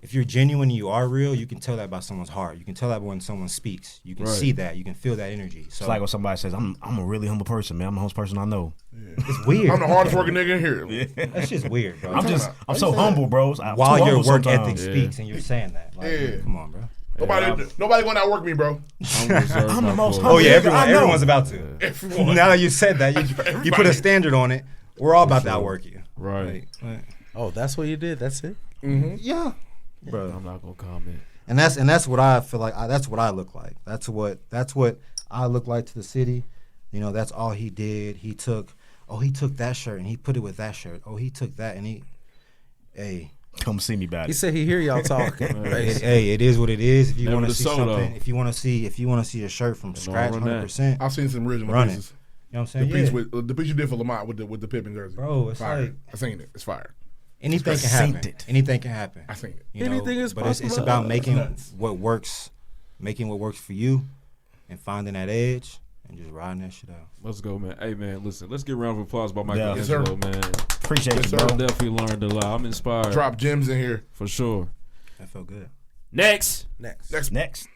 Speaker 1: If you're genuine and you are real, you can tell that by someone's heart. You can tell that when someone speaks. You can see that. You can feel that energy. So
Speaker 3: It's like when somebody says, I'm a really humble person, man. I'm the humblest person I know.
Speaker 1: it's weird.
Speaker 4: I'm the hardest working nigga in here.
Speaker 1: That's just weird, bro.
Speaker 3: I'm so humble, bro.
Speaker 1: While your work ethic speaks and you're saying that. Like,
Speaker 4: Yeah.
Speaker 1: come on, bro.
Speaker 4: Nobody going to outwork me, bro.
Speaker 3: I'm the most
Speaker 1: Oh
Speaker 3: humble
Speaker 1: yeah,
Speaker 3: nigga I know.
Speaker 1: everyone's about to.
Speaker 4: Everyone.
Speaker 1: Now that you said that, you put a standard on it. We're all about to outwork you.
Speaker 2: Right.
Speaker 1: Like,
Speaker 5: Oh, that's what you did. That's it.
Speaker 1: yeah, bro.
Speaker 2: I'm not gonna comment.
Speaker 1: And that's what I feel like. That's what I look like. That's what I look like to the city. That's all he did. He took that shirt and he put it with that shirt. Oh, he took that and hey.
Speaker 3: Come see me about
Speaker 5: He
Speaker 3: it.
Speaker 5: said he hear y'all talking.
Speaker 1: Hey, it is what it is. If you
Speaker 2: Never
Speaker 1: want to
Speaker 2: the
Speaker 1: see
Speaker 2: soda.
Speaker 1: something, if you want to see a shirt from scratch,
Speaker 2: run that.
Speaker 1: 100%.
Speaker 4: I've seen some original
Speaker 1: Run it.
Speaker 4: pieces.
Speaker 1: You know what I'm
Speaker 4: The
Speaker 1: saying?
Speaker 4: piece
Speaker 1: Yeah.
Speaker 4: with the piece you did for Lamont with the Pippen jersey.
Speaker 1: Bro, it's
Speaker 4: fire.
Speaker 1: like
Speaker 4: I seen it. It's fire.
Speaker 1: anything
Speaker 3: It's
Speaker 1: can happen.
Speaker 3: sainted.
Speaker 1: Anything can happen.
Speaker 4: I seen it.
Speaker 1: You know,
Speaker 5: Anything is
Speaker 1: but it's
Speaker 5: possible.
Speaker 1: about making
Speaker 4: Nuts.
Speaker 1: what works for you, and finding that edge and just riding that shit out.
Speaker 2: Let's go, man. Hey, man, listen. Let's get a round of applause by
Speaker 3: Yeah.
Speaker 2: Michelangelo, man.
Speaker 3: Appreciate
Speaker 4: Yes,
Speaker 3: you,
Speaker 4: sir.
Speaker 3: bro.
Speaker 2: Definitely learned a lot. I'm inspired.
Speaker 4: Drop gems in here.
Speaker 2: For sure.
Speaker 1: That felt good.
Speaker 2: Next.
Speaker 5: Next.
Speaker 4: Next.
Speaker 3: Next.